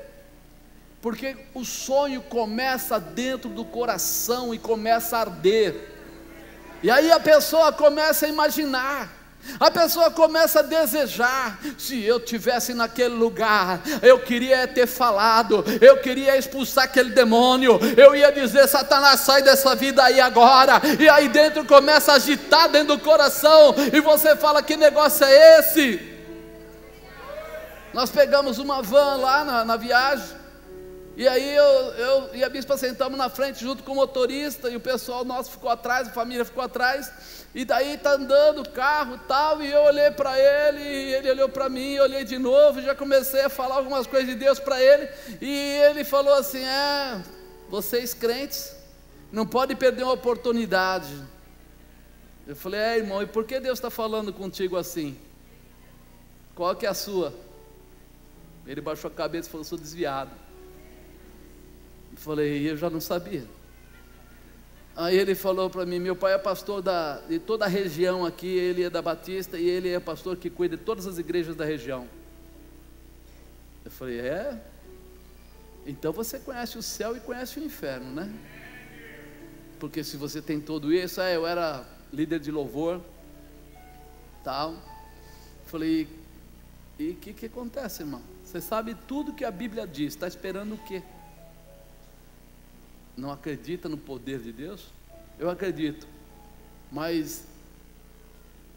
Speaker 1: Porque o sonho começa dentro do coração e começa a arder, e aí a pessoa começa a imaginar, a pessoa começa a desejar: se eu tivesse naquele lugar, eu queria ter falado, eu queria expulsar aquele demônio, eu ia dizer: Satanás, sai dessa vida aí agora. E aí dentro começa a agitar dentro do coração, e você fala: que negócio é esse? Nós pegamos uma van lá na viagem, e aí eu e a bispa sentamos na frente junto com o motorista, e o pessoal nosso ficou atrás, a família ficou atrás. E daí está andando o carro e tal, e eu olhei para ele, e ele olhou para mim, eu olhei de novo, e já comecei a falar algumas coisas de Deus para ele, e ele falou assim: vocês crentes não podem perder uma oportunidade. Eu falei: irmão, e por que Deus está falando contigo assim? Qual que é a sua? Ele baixou a cabeça e falou: sou desviado. Eu falei: eu já não sabia. Aí ele falou para mim: meu pai é pastor de toda a região aqui, ele é da Batista e ele é pastor que cuida de todas as igrejas da região. Eu falei: é? Então você conhece o céu e conhece o inferno, né? Porque se você tem tudo isso, eu era líder de louvor, tal. Eu falei: e o que acontece, irmão? Você sabe tudo que a Bíblia diz, está esperando o quê? Não acredita no poder de Deus? Eu acredito, mas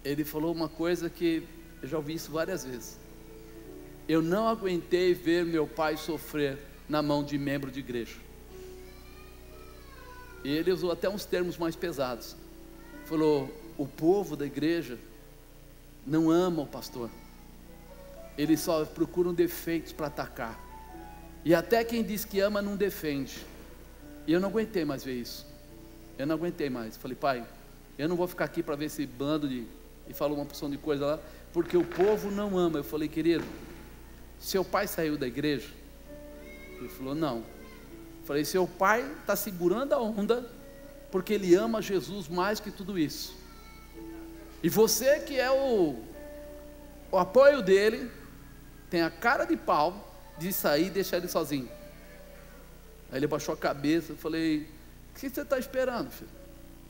Speaker 1: ele falou uma coisa que eu já ouvi isso várias vezes: eu não aguentei ver meu pai sofrer na mão de membro de igreja. E ele usou até uns termos mais pesados. Falou: o povo da igreja não ama o pastor, eles só procuram defeitos para atacar, e até quem diz que ama não defende. E eu não aguentei mais ver isso. Eu não aguentei mais. Falei: pai, eu não vou ficar aqui para ver esse bando de... E falou uma porção de coisa lá, porque o povo não ama. Eu falei: querido, seu pai saiu da igreja? Ele falou: não. Eu falei: seu pai está segurando a onda, porque ele ama Jesus mais que tudo isso. E você que é o apoio dele, tem a cara de pau de sair e deixar ele sozinho. Aí ele baixou a cabeça. Eu falei: o que você está esperando, filho?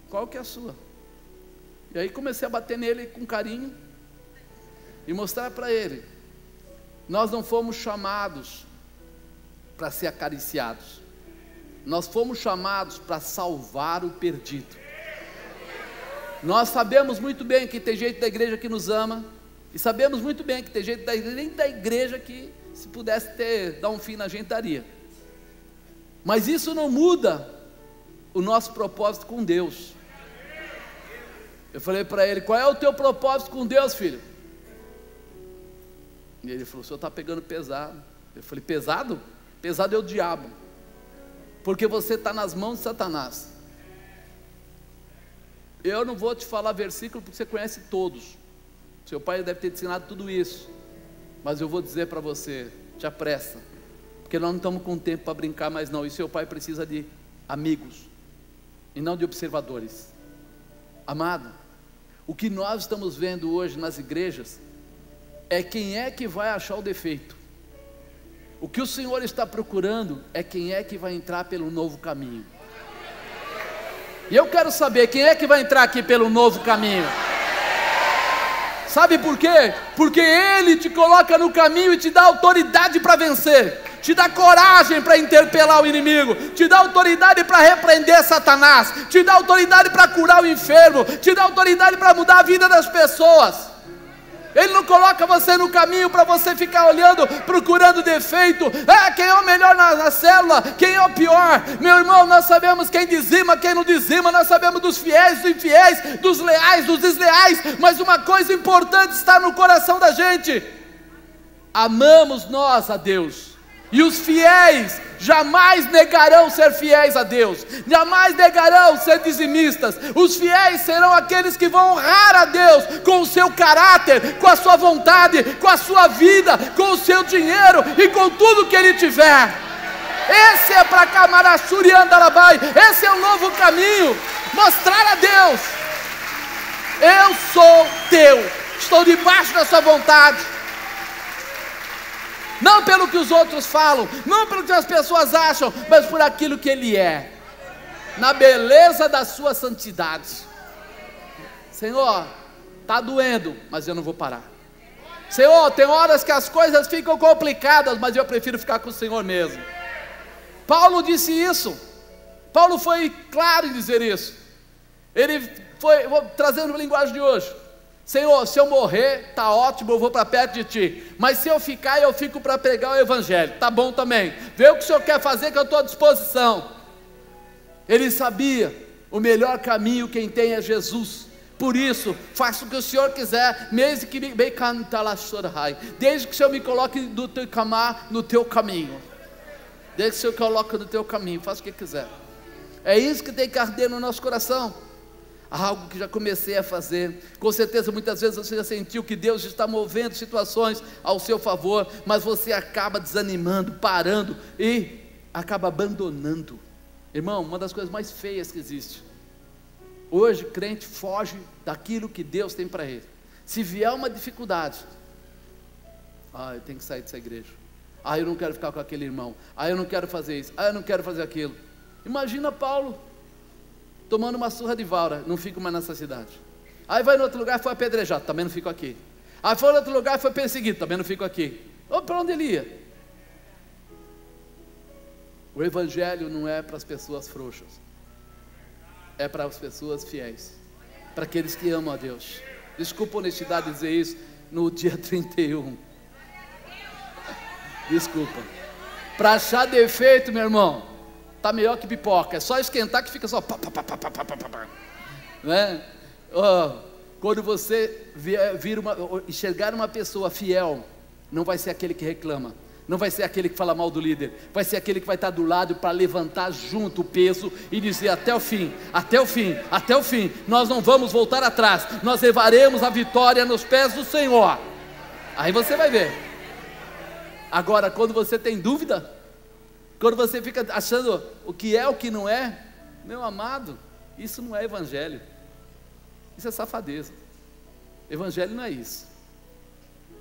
Speaker 1: Qual que é a sua? E aí comecei a bater nele com carinho e mostrar para ele: nós não fomos chamados para ser acariciados, nós fomos chamados para salvar o perdido. Nós sabemos muito bem que tem gente da igreja que nos ama, e sabemos muito bem que tem gente nem da igreja que, se pudesse dar um fim na gente, daria. Mas isso não muda o nosso propósito com Deus. Eu falei para ele: qual é o teu propósito com Deus, filho? E ele falou: o senhor está pegando pesado. Eu falei: pesado? Pesado é o diabo, porque você está nas mãos de Satanás. Eu não vou te falar versículo, porque você conhece todos. Seu pai deve ter te ensinado tudo isso, mas eu vou dizer para você: te apressa, porque nós não estamos com tempo para brincar mais não. E seu pai precisa de amigos e não de observadores. Amado, o que nós estamos vendo hoje nas igrejas é quem é que vai achar o defeito. O que o Senhor está procurando é quem é que vai entrar pelo novo caminho. E eu quero saber quem é que vai entrar aqui pelo novo caminho. Sabe por quê? Porque Ele te coloca no caminho e te dá autoridade para vencer, te dá coragem para interpelar o inimigo, te dá autoridade para repreender Satanás, te dá autoridade para curar o enfermo, te dá autoridade para mudar a vida das pessoas. Ele não coloca você no caminho para você ficar olhando, procurando defeito. Quem é o melhor na célula? Quem é o pior? Meu irmão, nós sabemos quem dizima, quem não dizima. Nós sabemos dos fiéis, dos infiéis, dos leais, dos desleais. Mas uma coisa importante está no coração da gente: amamos nós a Deus, e os fiéis jamais negarão ser fiéis a Deus, jamais negarão ser dizimistas. Os fiéis serão aqueles que vão honrar a Deus com o seu caráter, com a sua vontade, com a sua vida, com o seu dinheiro e com tudo que ele tiver. Esse é para Camaraçuri Andarabai, esse é o novo caminho. Mostrar a Deus: eu sou teu, estou debaixo da sua vontade. Não pelo que os outros falam, não pelo que as pessoas acham, mas por aquilo que Ele é, na beleza da sua santidade. Senhor, está doendo, mas eu não vou parar. Senhor, tem horas que as coisas ficam complicadas, mas eu prefiro ficar com o Senhor mesmo. Paulo disse isso. Paulo foi claro em dizer isso. Ele foi, vou trazendo a linguagem de hoje: Senhor, se eu morrer, está ótimo, eu vou para perto de Ti, mas se eu ficar, eu fico para pregar o Evangelho, está bom também, vê o que o Senhor quer fazer, que eu estou à disposição. Ele sabia, o melhor caminho quem tem é Jesus. Por isso, faça o que o Senhor quiser, desde que o Senhor me coloque no teu caminho, desde que o Senhor coloque no teu caminho, faça o que quiser. É isso que tem que arder no nosso coração. algo que já comecei a fazer. Com certeza muitas vezes você já sentiu que Deus está movendo situações ao seu favor, mas você acaba desanimando, parando e acaba abandonando. Irmão, uma das coisas mais feias que existe, hoje crente foge daquilo que Deus tem para ele. Se vier uma dificuldade, eu tenho que sair dessa igreja, eu não quero ficar com aquele irmão, eu não quero fazer isso, eu não quero fazer aquilo. Imagina Paulo tomando uma surra de vara, não fico mais nessa cidade. Aí vai em outro lugar, foi apedrejado, também não fico aqui. Aí foi em outro lugar, foi perseguido, também não fico aqui. Para onde ele ia? O evangelho não é para as pessoas frouxas, é para as pessoas fiéis, para aqueles que amam a Deus. Desculpa a honestidade dizer isso no dia 31. Desculpa. Para achar defeito, meu irmão, está melhor que pipoca, é só esquentar que fica só né? Quando você enxergar uma pessoa fiel, não vai ser aquele que reclama, não vai ser aquele que fala mal do líder, vai ser aquele que vai estar do lado para levantar junto o peso e dizer até o fim, até o fim, até o fim, nós não vamos voltar atrás, nós levaremos a vitória nos pés do Senhor. Aí você vai ver. Agora, quando você tem dúvida, quando você fica achando o que é, o que não é, meu amado, isso não é evangelho, isso é safadeza. Evangelho não é isso.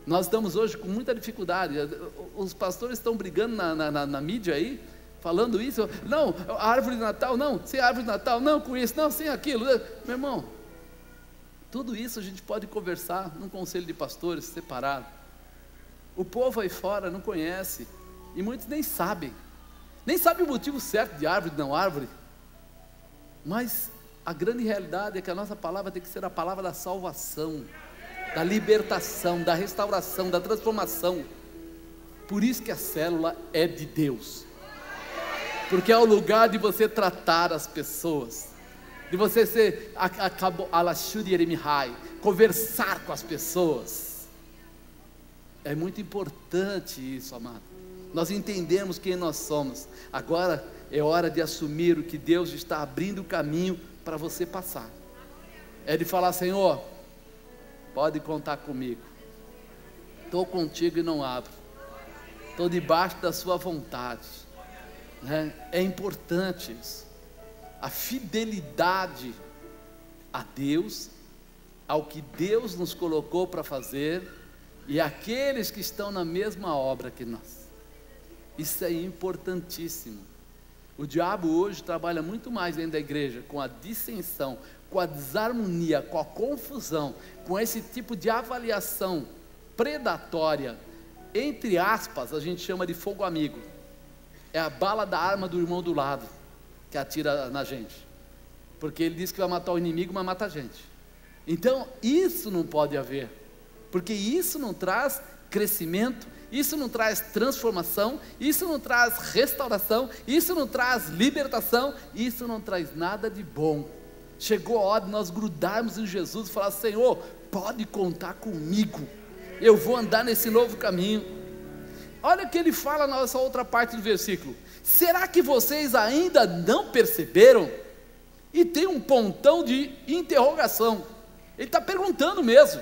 Speaker 1: Nós estamos hoje com muita dificuldade, os pastores estão brigando na mídia aí, falando isso, não, a árvore de Natal, não, sem árvore de Natal, não, com isso, não, sem aquilo. Meu irmão, tudo isso a gente pode conversar num conselho de pastores separado. O povo aí fora não conhece, e muitos nem sabem o motivo certo de árvore, de não árvore, mas a grande realidade é que a nossa palavra tem que ser a palavra da salvação, da libertação, da restauração, da transformação. Por isso que a célula é de Deus, porque é o lugar de você tratar as pessoas, de você ser conversar com as pessoas. É muito importante isso, amado. Nós entendemos quem nós somos. Agora é hora de assumir o que Deus está abrindo o caminho para você passar. É de falar: Senhor, pode contar comigo, estou contigo e não abro, estou debaixo da sua vontade, né? É importante isso, a fidelidade a Deus, ao que Deus nos colocou para fazer, e aqueles que estão na mesma obra que nós. Isso é importantíssimo. O diabo hoje trabalha muito mais dentro da igreja com a dissensão, com a desarmonia, com a confusão, com esse tipo de avaliação predatória, entre aspas, a gente chama de fogo amigo. É a bala da arma do irmão do lado que atira na gente, porque ele diz que vai matar o inimigo, mas mata a gente. Então isso não pode haver, porque isso não traz crescimento, isso não traz transformação, isso não traz restauração, isso não traz libertação, isso não traz nada de bom. Chegou a hora de nós grudarmos em Jesus e falar: Senhor, pode contar comigo, eu vou andar nesse novo caminho. Olha o que ele fala nessa outra parte do versículo: será que vocês ainda não perceberam? E tem um pontão de interrogação, ele está perguntando mesmo: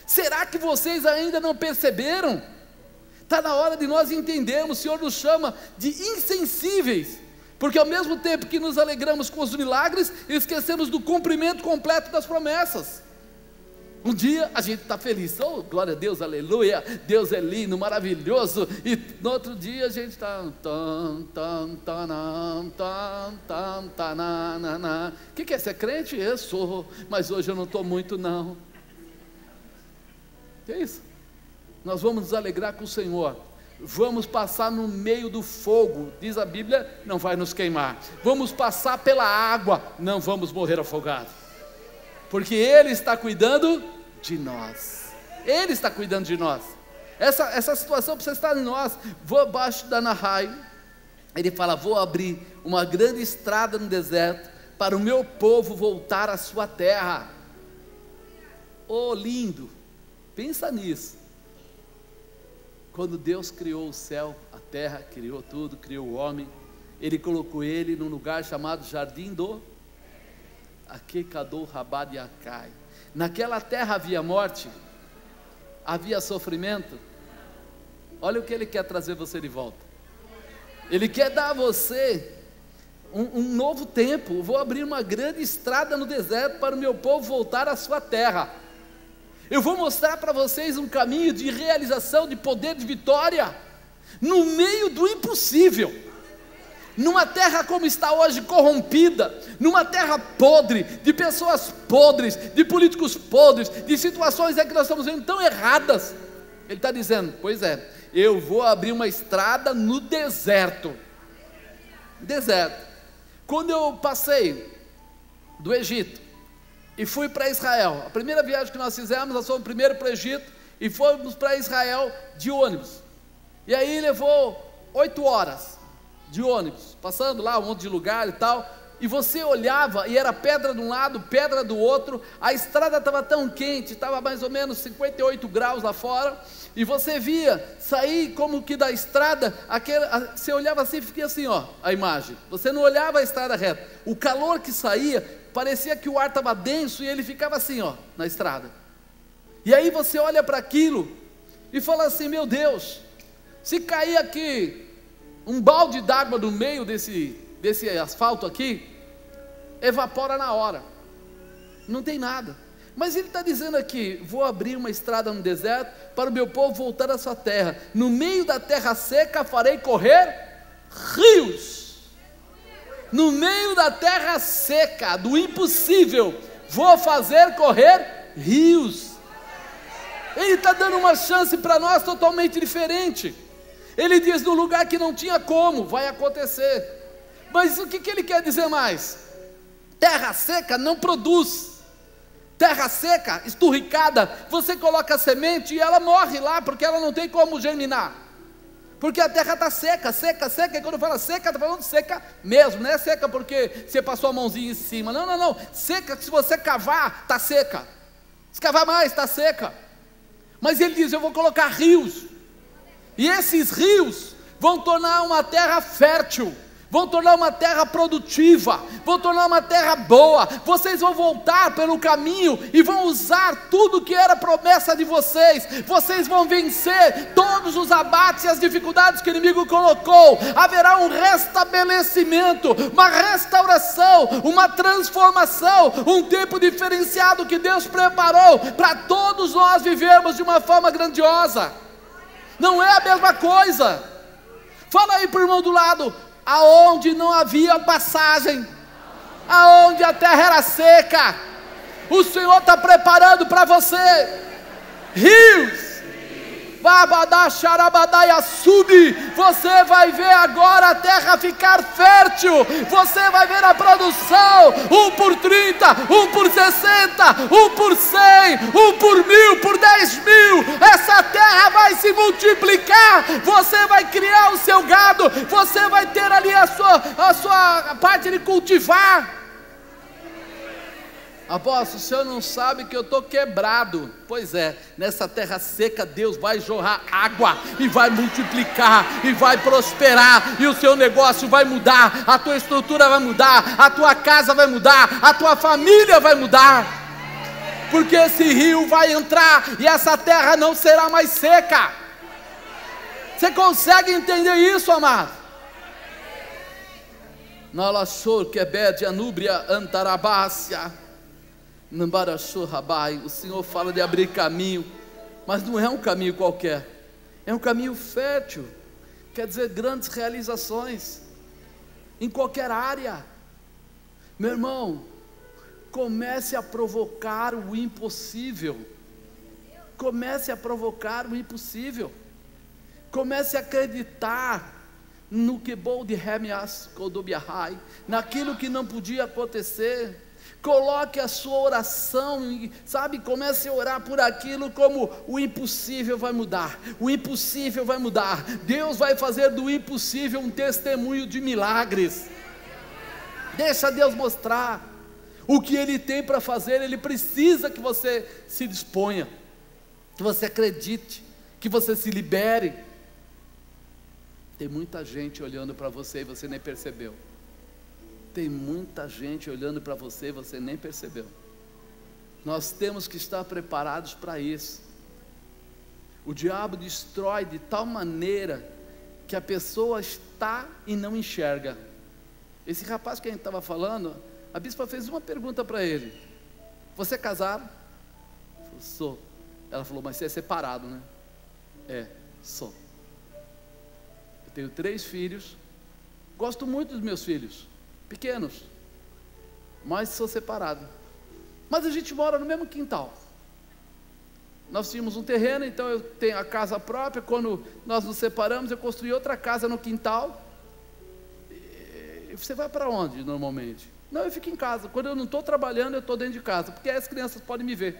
Speaker 1: será que vocês ainda não perceberam? Está na hora de nós entendermos. O Senhor nos chama de insensíveis, porque ao mesmo tempo que nos alegramos com os milagres, esquecemos do cumprimento completo das promessas. Um dia a gente está feliz, oh glória a Deus, aleluia, Deus é lindo, maravilhoso, e no outro dia a gente está o que é ser crente? Eu sou, mas hoje eu não estou muito não. Que é isso? Nós vamos nos alegrar com o Senhor, vamos passar no meio do fogo, diz a Bíblia, não vai nos queimar. Vamos passar pela água, não vamos morrer afogados, porque Ele está cuidando de nós. Ele está cuidando de nós. Essa situação precisa estar em nós. Vou abaixo da Nahai, ele fala: vou abrir uma grande estrada no deserto, para o meu povo voltar à sua terra. Oh, lindo, pensa nisso. Quando Deus criou o céu, a terra, criou tudo, criou o homem, Ele colocou ele num lugar chamado Jardim do Aqui Kadou Rabad Yakai. Naquela terra havia morte, havia sofrimento. Olha o que Ele quer trazer você de volta. Ele quer dar a você um novo tempo. Vou abrir uma grande estrada no deserto para o meu povo voltar à sua terra. Eu vou mostrar para vocês um caminho de realização, de poder, de vitória, no meio do impossível. Numa terra como está hoje, corrompida, numa terra podre, de pessoas podres, de políticos podres, de situações que nós estamos vendo tão erradas. Ele está dizendo, pois é, eu vou abrir uma estrada no deserto. Deserto. Quando eu passei do Egito e fui para Israel, a primeira viagem que nós fizemos, nós fomos primeiro para o Egito e fomos para Israel de ônibus. E aí levou 8 horas de ônibus, passando lá um monte de lugar e tal, e você olhava e era pedra de um lado, pedra do outro, a estrada estava tão quente, estava mais ou menos 58 graus lá fora, e você via sair como que da estrada, você olhava assim e fiquia assim, ó, a imagem, você não olhava a estrada reta, o calor que saía, parecia que o ar estava denso e ele ficava assim, ó, na estrada. E aí você olha para aquilo e fala assim, meu Deus, se cair aqui um balde d'água no meio desse asfalto aqui, evapora na hora, não tem nada. Mas ele está dizendo aqui, vou abrir uma estrada no deserto, para o meu povo voltar à sua terra, no meio da terra seca farei correr rios, no meio da terra seca, do impossível, vou fazer correr rios. Ele está dando uma chance para nós totalmente diferente. Ele diz, no lugar que não tinha como, vai acontecer. Mas o que ele quer dizer mais? Terra seca não produz. Terra seca, esturricada, você coloca a semente e ela morre lá, porque ela não tem como germinar. Porque a terra está seca, seca, seca, e quando fala seca, está falando seca mesmo, não é seca porque você passou a mãozinha em cima, não, seca, se você cavar, está seca, se cavar mais, está seca. Mas ele diz, eu vou colocar rios, e esses rios vão tornar uma terra fértil, vão tornar uma terra produtiva, vão tornar uma terra boa. Vocês vão voltar pelo caminho e vão usar tudo que era promessa de vocês. Vocês vão vencer todos os abates e as dificuldades que o inimigo colocou. Haverá um restabelecimento, uma restauração, uma transformação, um tempo diferenciado que Deus preparou para todos nós vivermos de uma forma grandiosa. Não é a mesma coisa. Fala aí para o irmão do lado, aonde não havia passagem, aonde a terra era seca, o Senhor está preparando para você rios. Babadá, xarabadá e açubi. Você vai ver agora a terra ficar fértil. Você vai ver a produção, 1 por 30, 1 por 60, 1 por 100, 1 por 1000, por 10 mil. Essa terra vai se multiplicar. Você vai criar o seu gado. Você vai ter ali a sua parte de cultivar. Apóstolo, o senhor não sabe que eu estou quebrado. Pois é, nessa terra seca Deus vai jorrar água e vai multiplicar e vai prosperar, e o seu negócio vai mudar, a tua estrutura vai mudar, a tua casa vai mudar, a tua família vai mudar, porque esse rio vai entrar e essa terra não será mais seca. Você consegue entender isso, amado? Nalashor Kebed Anúbria Antarabácia. O Senhor fala de abrir caminho, mas não é um caminho qualquer, é um caminho fértil, quer dizer grandes realizações, em qualquer área. Meu irmão, comece a provocar o impossível, comece a provocar o impossível, comece a acreditar no que bom de Remias, naquilo que não podia acontecer. Coloque a sua oração, sabe, comece a orar por aquilo, como o impossível vai mudar, o impossível vai mudar, Deus vai fazer do impossível um testemunho de milagres. Deixa Deus mostrar o que Ele tem para fazer. Ele precisa que você se disponha, que você acredite, que você se libere. Tem muita gente olhando para você e você nem percebeu. Tem muita gente olhando para você e você nem percebeu. Nós temos que estar preparados para isso. O diabo destrói de tal maneira que a pessoa está e não enxerga. Esse rapaz que a gente estava falando, a bispa fez uma pergunta para ele: você é casado? Ele falou, sou. Ela falou, mas você é separado, né? É, sou. Eu tenho 3 filhos, gosto muito dos meus filhos, pequenos, mas sou separado. Mas a gente mora no mesmo quintal. Nós tínhamos um terreno, então eu tenho a casa própria. Quando nós nos separamos, eu construí outra casa no quintal. E você vai para onde normalmente? Não, eu fico em casa. Quando eu não estou trabalhando, eu estou dentro de casa, porque aí as crianças podem me ver.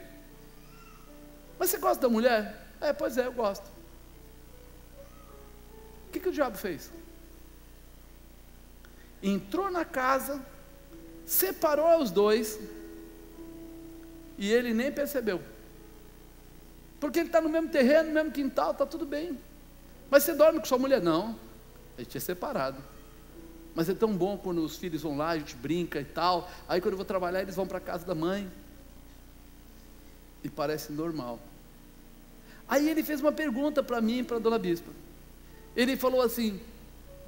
Speaker 1: Mas você gosta da mulher? É, pois é, eu gosto. O que o diabo fez? Entrou na casa, separou os dois, e ele nem percebeu. Porque ele está no mesmo terreno, no mesmo quintal, está tudo bem. Mas você dorme com sua mulher? Não, a gente é separado. Mas é tão bom quando os filhos vão lá, a gente brinca e tal. Aí quando eu vou trabalhar, eles vão para a casa da mãe. E parece normal. Aí ele fez uma pergunta para mim e para a dona bispa. Ele falou assim: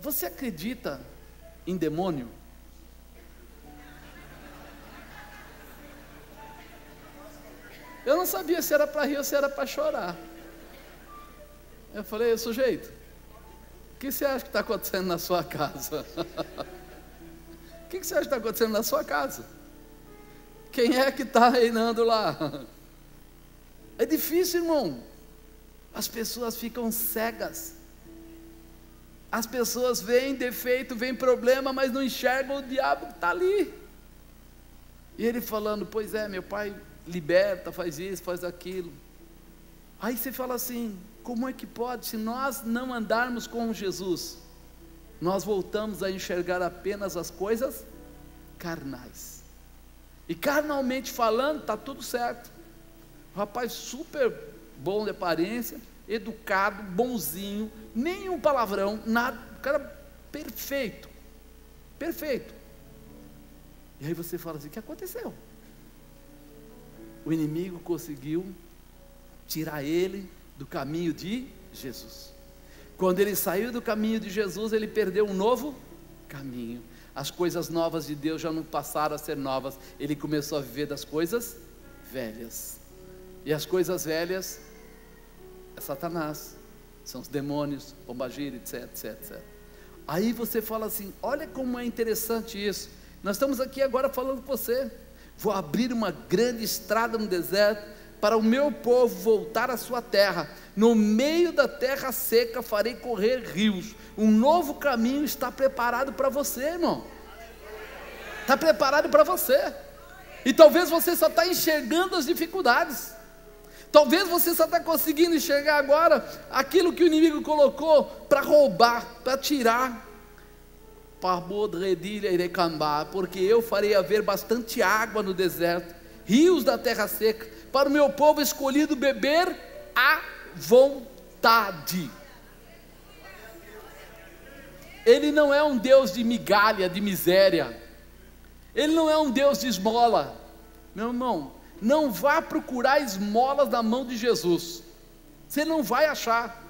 Speaker 1: você acredita em demônio? Eu não sabia se era para rir ou se era para chorar. Eu falei, sujeito, o que você acha que está acontecendo na sua casa? O que você acha que está acontecendo na sua casa? Quem é que está reinando lá? É difícil, irmão. As pessoas ficam cegas. As pessoas veem defeito, veem problema, mas não enxergam o diabo que está ali. E ele falando, pois é, meu pai liberta, faz isso, faz aquilo. Aí você fala assim, como é que pode? Se nós não andarmos com Jesus, nós voltamos a enxergar apenas as coisas carnais. E carnalmente falando, está tudo certo. O rapaz super bom de aparência, educado, bonzinho, nenhum palavrão, nada, o cara perfeito, perfeito. E aí você fala assim, o que aconteceu? O inimigo conseguiu tirar ele do caminho de Jesus. Quando ele saiu do caminho de Jesus, ele perdeu um novo caminho. As coisas novas de Deus já não passaram a ser novas, ele começou a viver das coisas velhas. E as coisas velhas é Satanás, são os demônios, pombagira, etc, etc, etc. Aí você fala assim, olha como é interessante isso. Nós estamos aqui agora falando com você. Vou abrir uma grande estrada no deserto, para o meu povo voltar à sua terra. No meio da terra seca farei correr rios. Um novo caminho está preparado para você, irmão. Está preparado para você. E talvez você só está enxergando as dificuldades. Talvez você só está conseguindo enxergar agora aquilo que o inimigo colocou para roubar, para tirar. Porque eu farei haver bastante água no deserto, rios da terra seca, para o meu povo escolhido beber à vontade. Ele não é um Deus de migalha, de miséria. Ele não é um Deus de esmola. Meu irmão, não vá procurar esmolas na mão de Jesus. Você não vai achar.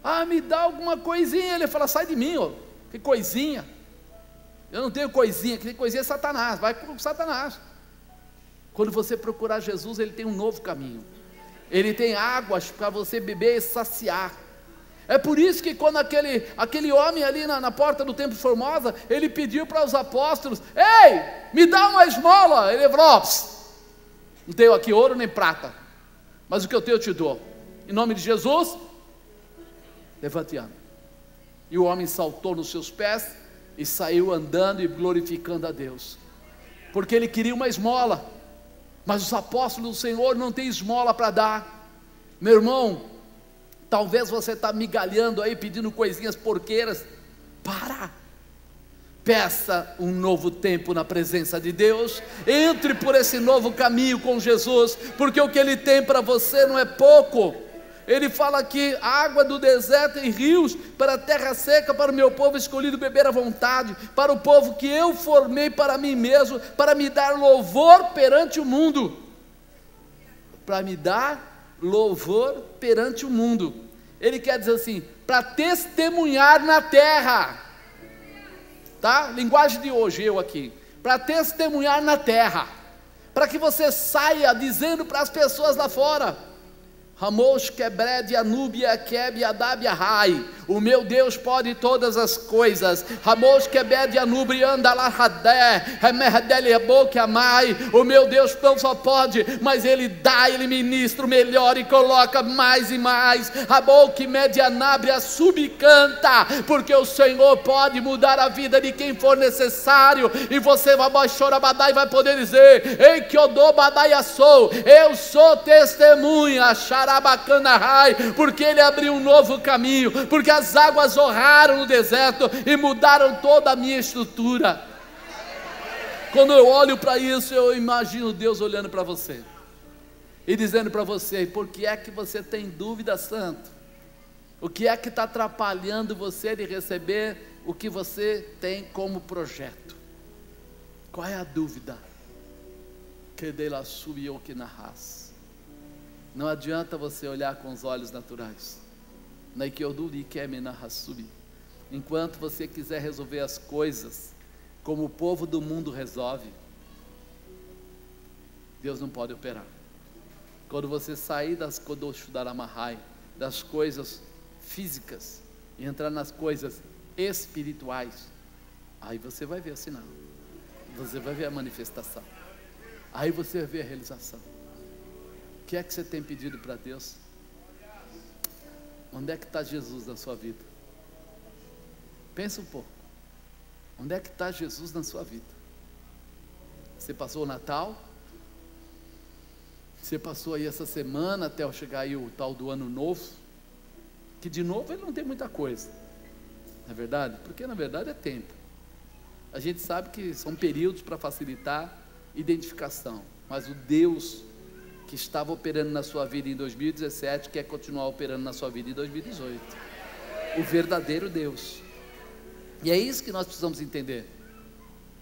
Speaker 1: Ah, me dá alguma coisinha. Ele fala, sai de mim, ó. Que coisinha. Eu não tenho coisinha, que coisinha é Satanás, vai com Satanás. Quando você procurar Jesus, ele tem um novo caminho. Ele tem águas para você beber e saciar. É por isso que quando aquele homem ali na porta do Templo de Formosa, ele pediu para os apóstolos, ei, me dá uma esmola. Ele falou, não tenho aqui ouro nem prata, mas o que eu tenho eu te dou. Em nome de Jesus, levante e anda. E o homem saltou nos seus pés, e saiu andando e glorificando a Deus, porque ele queria uma esmola, mas os apóstolos do Senhor não têm esmola para dar. Meu irmão, talvez você está migalhando aí, pedindo coisinhas porqueiras. Peça um novo tempo na presença de Deus, entre por esse novo caminho com Jesus, porque o que Ele tem para você não é pouco. Ele fala aqui: água do deserto e rios para a terra seca, para o meu povo escolhido beber à vontade, para o povo que eu formei para mim mesmo, para me dar louvor perante o mundo. Para me dar louvor perante o mundo. Ele quer dizer assim, para testemunhar na terra, tá? Linguagem de hoje, eu aqui, para testemunhar na terra, para que você saia dizendo para as pessoas lá fora: Ramosh Kebred Anubia Keb Adab Ahai, o meu Deus pode todas as coisas. Ramosh Kebred Anubia Andalahadé Remerdele Eboque Amai, o meu Deus não só pode, mas Ele dá, Ele ministra o melhor e coloca mais e mais. Raboque Medianabria subcanta, porque o Senhor pode mudar a vida de quem for necessário, e você vai chorar e vai poder dizer: Ei que Odobadaia sou, eu sou testemunha, porque Ele abriu um novo caminho, porque as águas jorraram no deserto e mudaram toda a minha estrutura. Quando eu olho para isso, eu imagino Deus olhando para você e dizendo para você: por que é que você tem dúvida, santo? O que é que está atrapalhando você de receber o que você tem como projeto? Qual é a dúvida? Que dela subiu que na raça. Não adianta você olhar com os olhos naturais. Enquanto você quiser resolver as coisas como o povo do mundo resolve, Deus não pode operar. Quando você sair das Kodoshudaramahai, das coisas físicas, e entrar nas coisas espirituais, aí você vai ver o sinal, você vai ver a manifestação, aí você vai ver a realização. O que é que você tem pedido para Deus? Onde é que está Jesus na sua vida? Pensa um pouco. Onde é que está Jesus na sua vida? Você passou o Natal? Você passou aí essa semana até chegar aí o tal do Ano Novo? Que de novo ele não tem muita coisa, não é verdade? Porque na verdade é tempo. A gente sabe que são períodos para facilitar identificação, mas o Deus que estava operando na sua vida em 2017, quer continuar operando na sua vida em 2018, o verdadeiro Deus. E é isso que nós precisamos entender.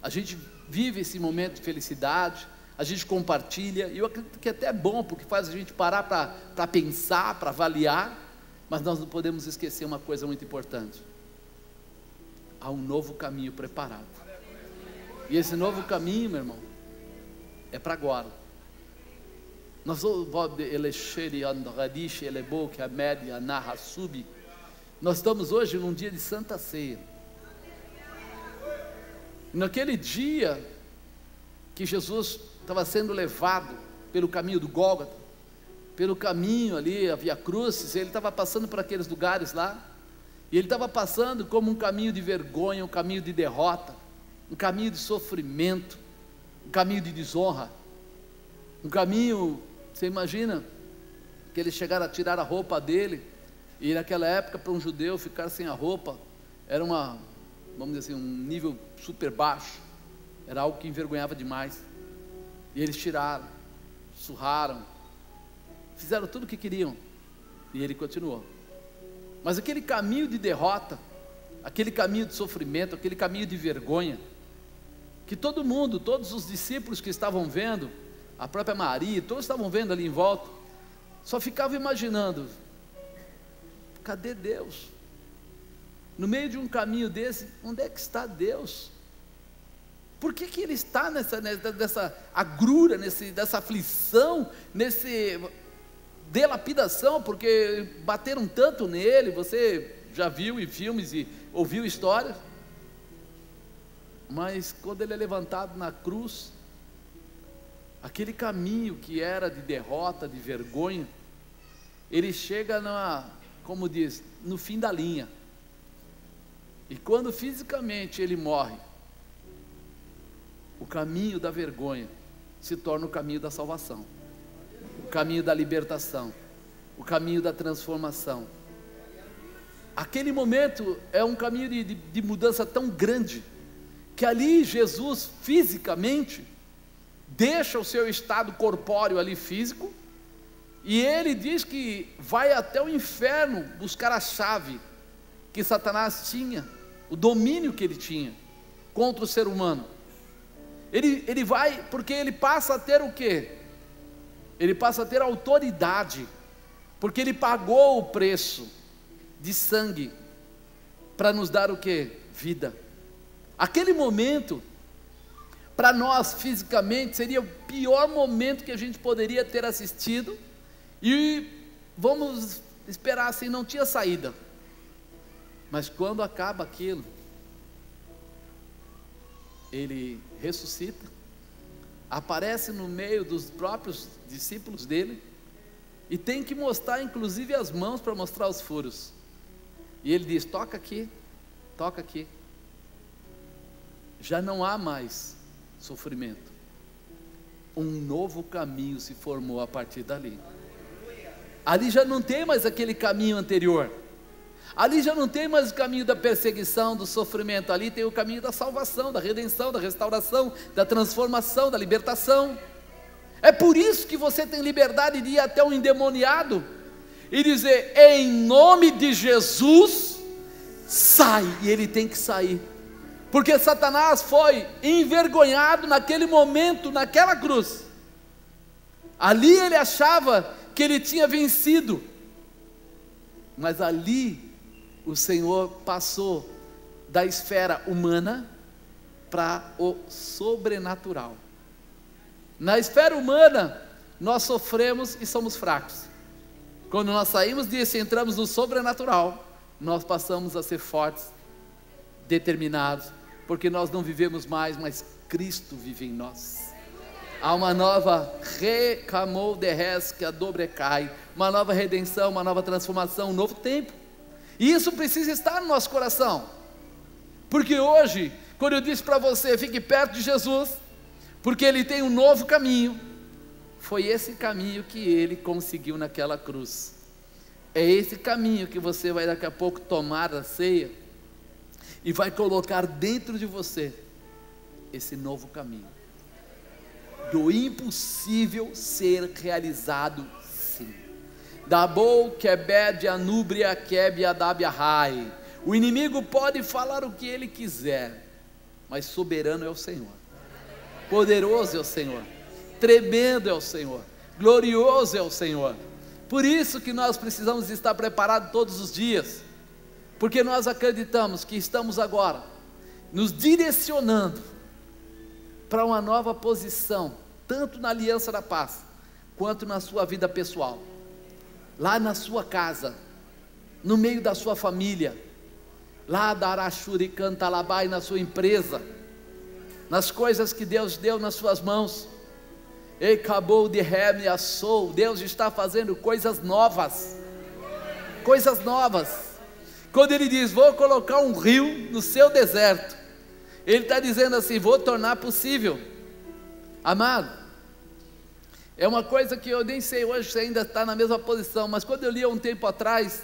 Speaker 1: A gente vive esse momento de felicidade, a gente compartilha, e eu acredito que até é bom, porque faz a gente parar para pensar, para avaliar, mas nós não podemos esquecer uma coisa muito importante: há um novo caminho preparado, e esse novo caminho, meu irmão, é para agora. Nós estamos hoje num dia de Santa Ceia. Naquele dia que Jesus estava sendo levado pelo caminho do Gólgota, pelo caminho ali, a Via Crucis, ele estava passando por aqueles lugares lá, e ele estava passando como um caminho de vergonha, um caminho de derrota, um caminho de sofrimento, um caminho de desonra, um caminho. Você imagina que eles chegaram a tirar a roupa dele, e naquela época para um judeu ficar sem a roupa era vamos dizer assim, um nível super baixo, era algo que envergonhava demais, e eles tiraram, surraram, fizeram tudo o que queriam, e ele continuou. Mas aquele caminho de derrota, aquele caminho de sofrimento, aquele caminho de vergonha, que todo mundo, todos os discípulos que estavam vendo, a própria Maria, todos estavam vendo ali em volta, só ficavam imaginando: cadê Deus? No meio de um caminho desse, onde é que está Deus? Por que Ele está nessa agrura, dessa aflição, nesse delapidação? Porque bateram tanto nele. Você já viu em filmes e ouviu histórias, mas quando ele é levantado na cruz, aquele caminho que era de derrota, de vergonha, ele chega como diz, no fim da linha. E quando fisicamente ele morre, o caminho da vergonha se torna o caminho da salvação, o caminho da libertação, o caminho da transformação. Aquele momento é um caminho de mudança tão grande, que ali Jesus fisicamente deixa o seu estado corpóreo ali físico, E ele diz que vai até o inferno buscar a chave que Satanás tinha, o domínio que ele tinha contra o ser humano. Ele vai, porque ele passa a ter o quê? Ele passa a ter autoridade, porque ele pagou o preço de sangue para nos dar o quê? Vida. Aquele momento, para nós fisicamente, seria o pior momento que a gente poderia ter assistido, e vamos esperar assim, não tinha saída. Mas quando acaba aquilo, ele ressuscita, aparece no meio dos próprios discípulos dele, e tem que mostrar inclusive as mãos para mostrar os furos. E ele diz: toca aqui, toca aqui. Já não há mais sofrimento. Um novo caminho se formou a partir dali. Ali já não tem mais aquele caminho anterior. Ali já não tem mais o caminho da perseguição, do sofrimento. Ali tem o caminho da salvação, da redenção, da restauração, da transformação, da libertação. É por isso que você tem liberdade de ir até um endemoniado e dizer: em nome de Jesus, sai. E ele tem que sair, porque Satanás foi envergonhado naquele momento, naquela cruz. Ali ele achava que ele tinha vencido, mas ali o Senhor passou da esfera humana para o sobrenatural. Na esfera humana, nós sofremos e somos fracos. Quando nós saímos disso e entramos no sobrenatural, nós passamos a ser fortes, determinados, porque nós não vivemos mais, mas Cristo vive em nós. Há uma nova recamou de res que a dobrecai, uma nova redenção, uma nova transformação, um novo tempo. E isso precisa estar no nosso coração, porque hoje, quando eu disse para você, fique perto de Jesus, porque Ele tem um novo caminho, foi esse caminho que Ele conseguiu naquela cruz. É esse caminho que você vai daqui a pouco tomar a ceia, e vai colocar dentro de você, esse novo caminho, do impossível ser realizado sim. Dabou, Kebed, Anúbria, Keb, Adab, Ahai. O inimigo pode falar o que ele quiser, mas soberano é o Senhor, poderoso é o Senhor, tremendo é o Senhor, glorioso é o Senhor. Por isso que nós precisamos estar preparados todos os dias, porque nós acreditamos que estamos agora nos direcionando para uma nova posição, tanto na aliança da paz, quanto na sua vida pessoal, lá na sua casa, no meio da sua família, lá da Arashuri Cantalabai, na sua empresa, nas coisas que Deus deu nas suas mãos. E acabou de reme assou, Deus está fazendo coisas novas, coisas novas. Quando Ele diz: vou colocar um rio no seu deserto, Ele está dizendo assim: vou tornar possível. Amado, é uma coisa que eu nem sei hoje se ainda está na mesma posição, mas quando eu li há um tempo atrás,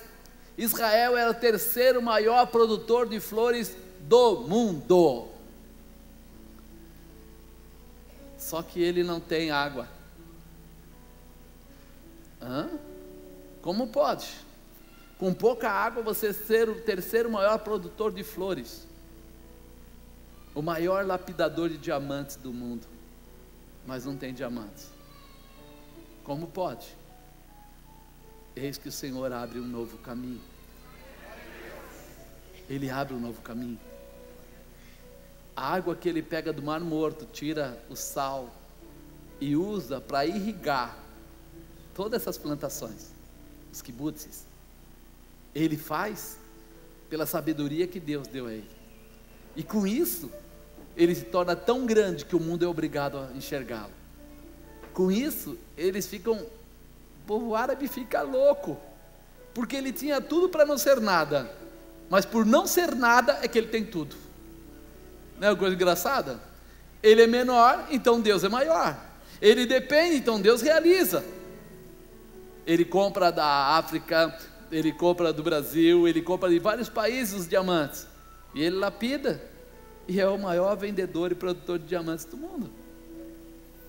Speaker 1: Israel era o terceiro maior produtor de flores do mundo, só que ele não tem água. Como pode? Com pouca água você ser o terceiro maior produtor de flores, o maior lapidador de diamantes do mundo, mas não tem diamantes. Como pode? Eis que o Senhor abre um novo caminho. Ele abre um novo caminho. A água que Ele pega do Mar Morto, tira o sal e usa para irrigar todas essas plantações, os kibutzes. Ele faz pela sabedoria que Deus deu a Ele, e com isso Ele se torna tão grande que o mundo é obrigado a enxergá-lo. Com isso eles ficam, o povo árabe fica louco, porque ele tinha tudo para não ser nada, mas por não ser nada é que ele tem tudo. Não é uma coisa engraçada? Ele é menor, então Deus é maior. Ele depende, então Deus realiza. Ele compra da África, ele compra do Brasil, ele compra de vários países os diamantes, e ele lapida, e é o maior vendedor e produtor de diamantes do mundo.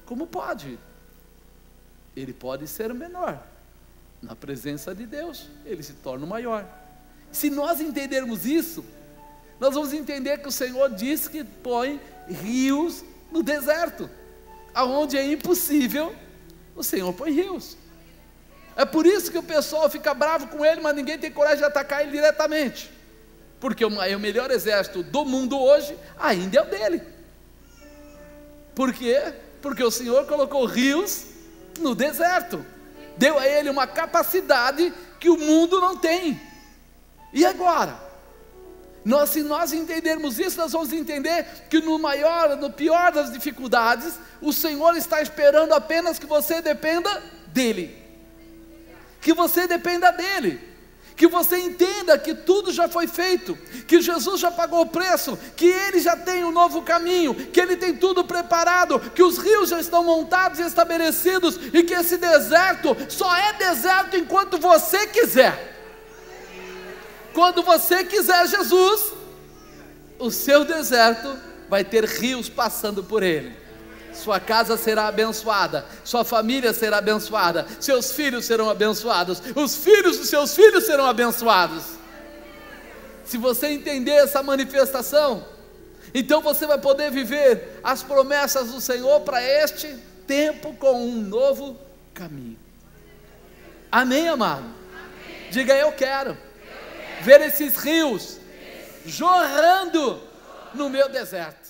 Speaker 1: Como pode? Ele pode ser o menor, Na presença de Deus, ele se torna o maior. Se nós entendermos isso, nós vamos entender que o Senhor diz que põe rios no deserto. Aonde é impossível, o Senhor põe rios. É por isso que o pessoal fica bravo com ele, mas ninguém tem coragem de atacar ele diretamente. Porque o melhor exército do mundo hoje ainda é o dele. Por quê? Porque o Senhor colocou rios no deserto. Deu a ele uma capacidade que o mundo não tem. E agora? Se nós entendermos isso, nós vamos entender que no pior das dificuldades, o Senhor está esperando apenas que você dependa dEle. Que você dependa dEle. Que você entenda que tudo já foi feito, que Jesus já pagou o preço, que Ele já tem um novo caminho, que Ele tem tudo preparado, que os rios já estão montados e estabelecidos, e que esse deserto só é deserto enquanto você quiser. Quando você quiser Jesus, o seu deserto vai ter rios passando por ele. Sua casa será abençoada, sua família será abençoada, seus filhos serão abençoados, os filhos dos seus filhos serão abençoados. Se você entender essa manifestação, então você vai poder viver as promessas do Senhor para este tempo com um novo caminho. Amém, amado? Amém. Diga: eu quero ver esses rios jorrando no meu deserto.